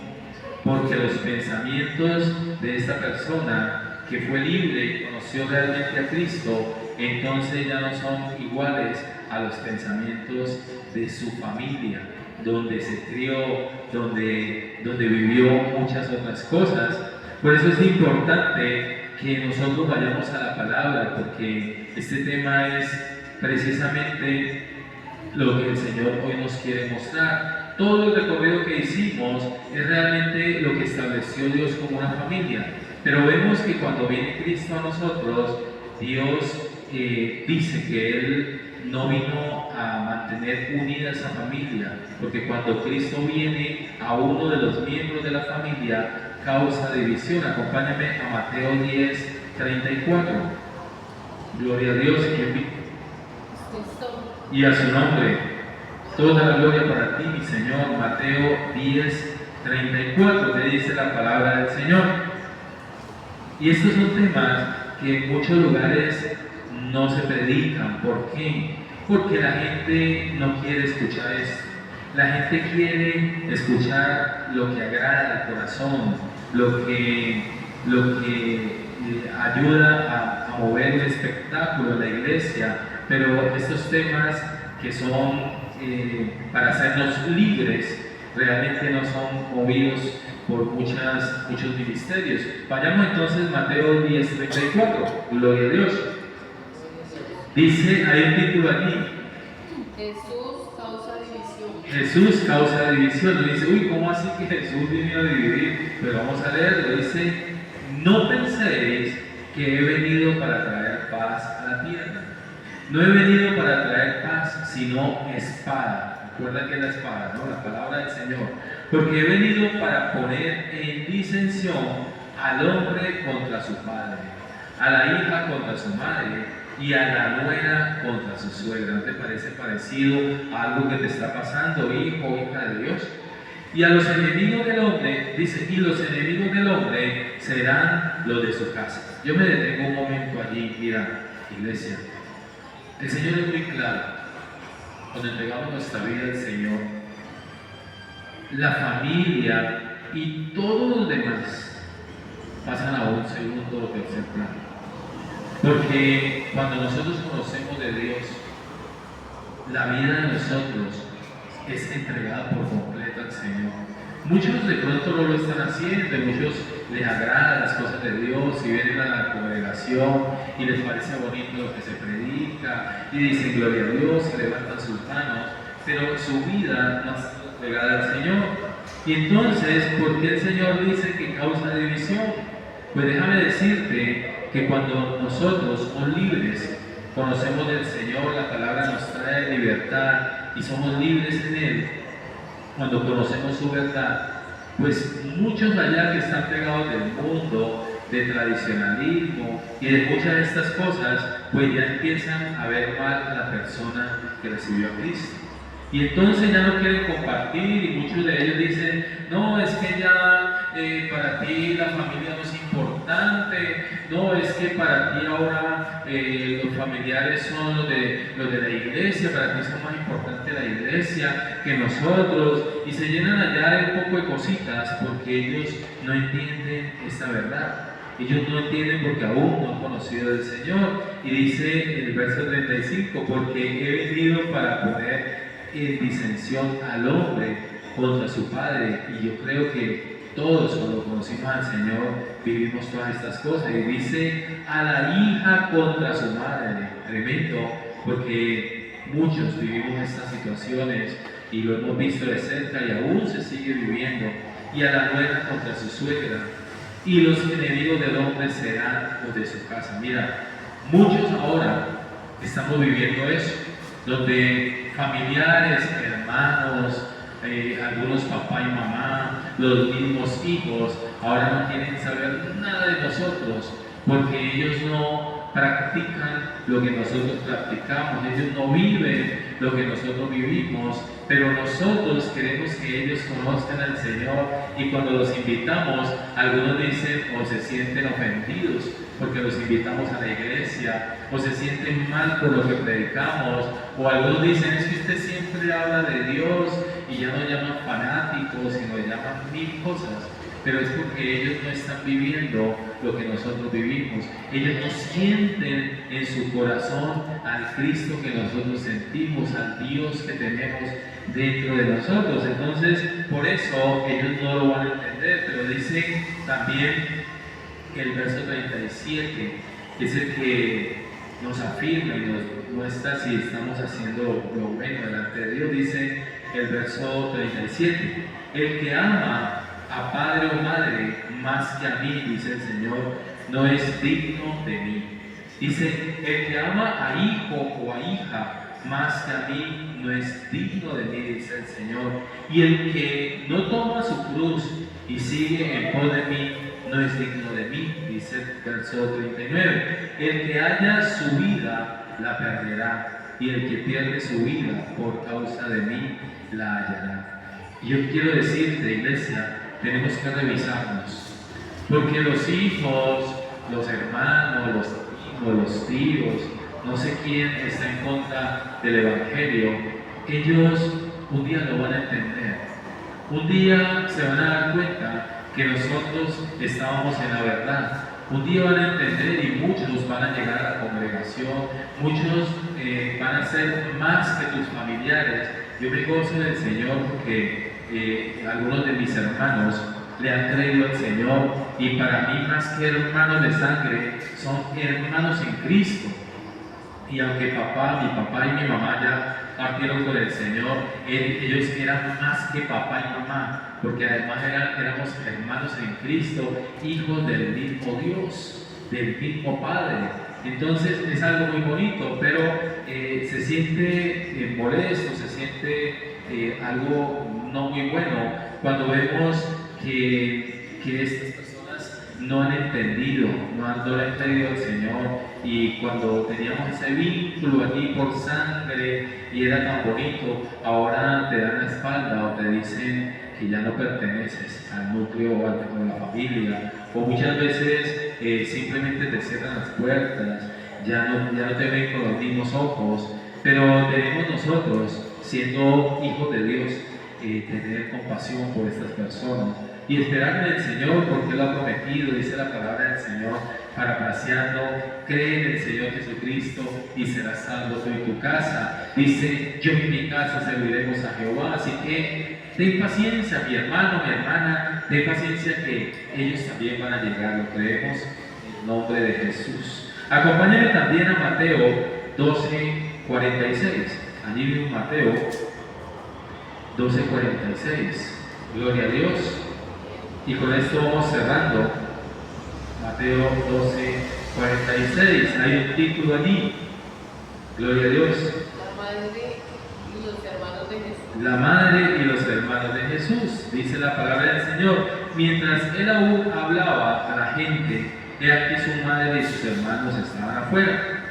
porque los pensamientos de esta persona que fue libre y conoció realmente a Cristo, entonces ya no son iguales a los pensamientos de su familia, donde se crió, donde vivió muchas otras cosas. Por eso es importante que nosotros vayamos a la palabra, porque este tema es precisamente lo que el Señor hoy nos quiere mostrar. Todo el recorrido que hicimos es realmente lo que estableció Dios como una familia, pero vemos que cuando viene Cristo a nosotros, Dios dice que Él no vino a mantener unida esa familia, porque cuando Cristo viene a uno de los miembros de la familia, causa división. Acompáñame a Mateo 10:34. Gloria a Dios y a su nombre. Toda la gloria para ti, mi Señor. Mateo 10:34, que dice la palabra del Señor. Y estos son temas que en muchos lugares no se predican. ¿Por qué? Porque la gente no quiere escuchar esto. La gente quiere escuchar lo que agrada al corazón, lo que ayuda a mover el espectáculo en la iglesia, pero estos temas que son para hacernos libres, realmente no son movidos por muchos ministerios. Vayamos entonces a Mateo 10:34, gloria a Dios. Dice, hay un título aquí. Jesús causa división. Jesús causa división. Dice, uy, ¿cómo así que Jesús vino a dividir? Pero vamos a leerlo. Dice, no penséis que he venido para traer paz a la tierra. No he venido para traer paz, sino espada. Recuerda que es la espada, ¿no? La palabra del Señor. Porque he venido para poner en disensión al hombre contra su padre, a la hija contra su madre y a la nuera contra su suegra. ¿No te parece parecido a algo que te está pasando, hijo o hija de Dios? Y a los enemigos del hombre, dice, y los enemigos del hombre serán los de su casa. Yo me detengo un momento allí, mira, iglesia. El Señor es muy claro. Cuando entregamos nuestra vida al Señor, la familia y todos los demás pasan a un segundo o tercer plano. Porque cuando nosotros conocemos de Dios, la vida de nosotros es entregada por completo al Señor. Muchos de pronto no lo están haciendo, muchos les agradan las cosas de Dios y vienen a la congregación y les parece bonito lo que se predica y dicen gloria a Dios y levantan sus manos, pero su vida no está entregada al Señor. Y entonces, ¿por qué el Señor dice que causa división? Pues déjame decirte que cuando nosotros somos libres, conocemos del Señor, la palabra nos trae libertad y somos libres en Él. Cuando conocemos su verdad, pues muchos allá que están pegados del mundo, de tradicionalismo y de muchas de estas cosas, pues ya empiezan a ver mal a la persona que recibió a Cristo. Y entonces ya no quieren compartir y muchos de ellos dicen, no, es que ya para ti la familia no es importante, no, es que para ti ahora los familiares son los de la iglesia, para ti son más importante la iglesia que nosotros, y se llenan allá de un poco de cositas porque ellos no entienden esta verdad. Ellos no entienden porque aún no han conocido del Señor. Y dice el verso 35, porque he venido para poner en disensión al hombre contra su padre. Y yo creo que todos cuando conocimos al Señor vivimos todas estas cosas. Y dice a la hija contra su madre. Tremendo, porque muchos vivimos estas situaciones y lo hemos visto de cerca y aún se sigue viviendo. Y a la nuera contra su suegra. Y los enemigos del hombre serán los de su casa. Mira, muchos ahora estamos viviendo eso, donde familiares, hermanos, algunos papá y mamá, los mismos hijos, ahora no quieren saber nada de nosotros, porque ellos no practican lo que nosotros practicamos, ellos no viven lo que nosotros vivimos, pero nosotros queremos que ellos conozcan al Señor, y cuando los invitamos, algunos dicen o se sienten ofendidos porque los invitamos a la iglesia, o se sienten mal por lo que predicamos, o algunos dicen, es que usted siempre habla de Dios y ya no llaman fanáticos y nos llaman mil cosas, pero es porque ellos no están viviendo lo que nosotros vivimos. Ellos no sienten en su corazón al Cristo que nosotros sentimos, al Dios que tenemos dentro de nosotros. Entonces, por eso ellos no lo van a entender, pero dice también el verso 37, que es el que nos afirma y nos muestra si estamos haciendo lo bueno delante de Dios. Dice el verso 37, el que ama a padre o madre más que a mí, dice el Señor, no es digno de mí. Dice, el que ama a hijo o a hija más que a mí no es digno de mí, dice el Señor. Y el que no toma su cruz y sigue en pos de mí, no es digno de mí, dice el verso 39. El que haya su vida, la perderá, y el que pierde su vida por causa de mí, la hallará. Y yo quiero decirte, iglesia, tenemos que revisarnos, porque los hijos, los hermanos, los primos, los tíos, no sé quién está en contra del Evangelio, ellos un día lo van a entender. Un día se van a dar cuenta que nosotros estábamos en la verdad. Un día van a entender y muchos van a llegar a la congregación, muchos van a ser más que tus familiares. Yo me gozo del Señor porque algunos de mis hermanos le han creído al Señor y para mí más que hermanos de sangre son hermanos en Cristo. Y aunque mi papá y mi mamá ya partieron con el Señor, ellos eran más que papá y mamá, porque además éramos hermanos en Cristo, hijos del mismo Dios, del mismo Padre. Entonces es algo muy bonito, pero se siente molesto, se siente algo no muy bueno cuando vemos que estas personas no han entendido, no han creído al Señor, y cuando teníamos ese vínculo allí por sangre y era tan bonito, ahora te dan la espalda o te dicen que ya no perteneces al núcleo o a la familia, o muchas veces simplemente te cierran las puertas, ya no te ven con los mismos ojos. Pero debemos nosotros, siendo hijos de Dios, tener compasión por estas personas y esperar en el Señor, porque Él lo ha prometido. Dice la palabra del Señor, parafraseando: cree en el Señor Jesucristo y serás salvo tú y tu casa. Dice: yo y mi casa serviremos a Jehová. Así que ten paciencia, mi hermano, mi hermana, ten paciencia, que ellos también van a llegar. Lo creemos en el nombre de Jesús. Acompáñame también a Mateo 12:46. Allí mismo Mateo 12:46. Gloria a Dios. Y con esto vamos cerrando. Mateo 12:46. Hay un título allí. Gloria a Dios. La madre y los hermanos de Jesús. La madre y los hermanos de Jesús. Dice la palabra del Señor: mientras él aún hablaba a la gente, he aquí su madre y sus hermanos estaban afuera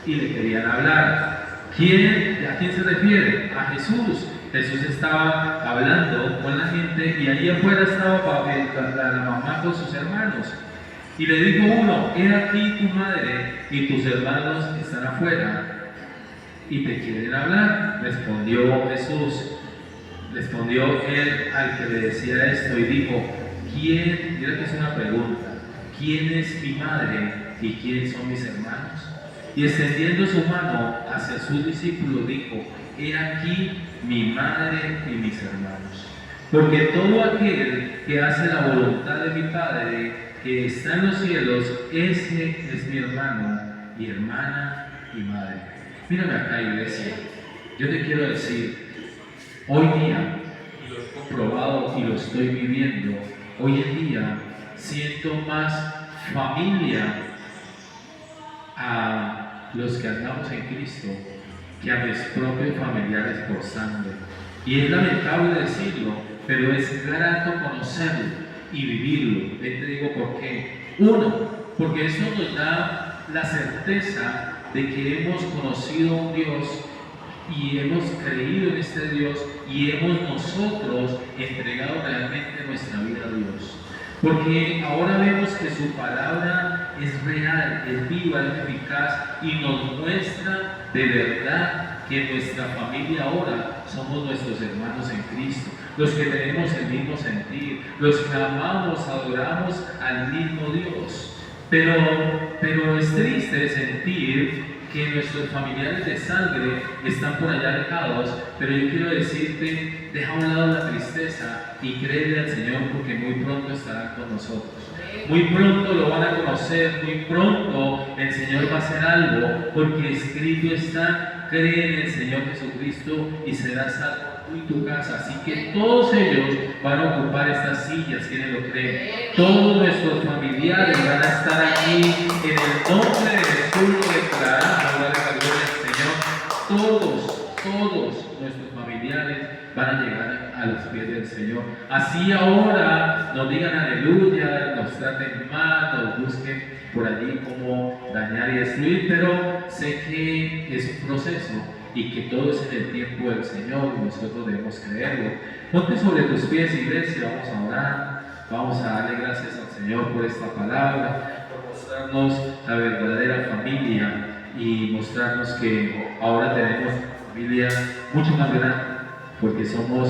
y le querían hablar. ¿A quién se refiere? A Jesús. Jesús estaba hablando con la gente y allí afuera estaba la mamá con sus hermanos. Y le dijo uno: he aquí tu madre y tus hermanos están afuera y te quieren hablar. Respondió Jesús, respondió él al que le decía esto y dijo: ¿quién? Mira que es una pregunta: ¿quién es mi madre y quién son mis hermanos? Y extendiendo su mano hacia sus discípulos dijo: he aquí mi madre y mis hermanos. Porque todo aquel que hace la voluntad de mi Padre que está en los cielos, ese es mi hermano, mi hermana y madre. Mírame acá, iglesia. Yo te quiero decir, hoy día, y lo he comprobado y lo estoy viviendo, hoy en día siento más familia a los que andamos en Cristo que a mis propios familiares por sangre. Y es lamentable decirlo, pero es grato conocerlo y vivirlo. Te digo por qué. Uno, porque eso nos da la certeza de que hemos conocido a un Dios y hemos creído en este Dios y hemos nosotros entregado realmente nuestra vida a Dios. Porque ahora vemos que su palabra es real, es viva, es eficaz y nos muestra de verdad que nuestra familia ahora somos nuestros hermanos en Cristo, los que tenemos el mismo sentir, los que amamos, adoramos al mismo Dios. Pero es triste sentir que nuestros familiares de sangre están por allá alejados, pero yo quiero decirte: deja a un lado la tristeza y créele al Señor, porque muy pronto estarán con nosotros. Muy pronto lo van a conocer, muy pronto el Señor va a hacer algo, porque escrito está: cree en el Señor Jesucristo y serás salvo tú y tu casa. Así que todos ellos van a ocupar estas sillas, quienes lo creen. Todos nuestros familiares van a estar aquí en el nombre de Jesús. Lo declaramos, dale la gloria al Señor. Todos nuestros familiares van a llegar a los pies del Señor. Así ahora nos digan aleluya, nos traten mal, nos busquen por allí como dañar y destruir, pero sé que es un proceso y que todo es en el tiempo del Señor y nosotros debemos creerlo. Ponte sobre tus pies, iglesia, vamos a orar, vamos a darle gracias al Señor por esta palabra, por mostrarnos la verdadera familia y mostrarnos que ahora tenemos una familia mucho más grande, porque somos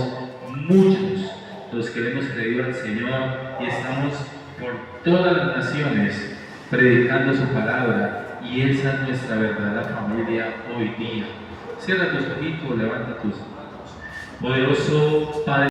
muchos los que le hemos creído al Señor y estamos por todas las naciones predicando su palabra, y esa es nuestra verdadera familia hoy día. Cierra tus ojitos, levanta tus manos. Poderoso Padre.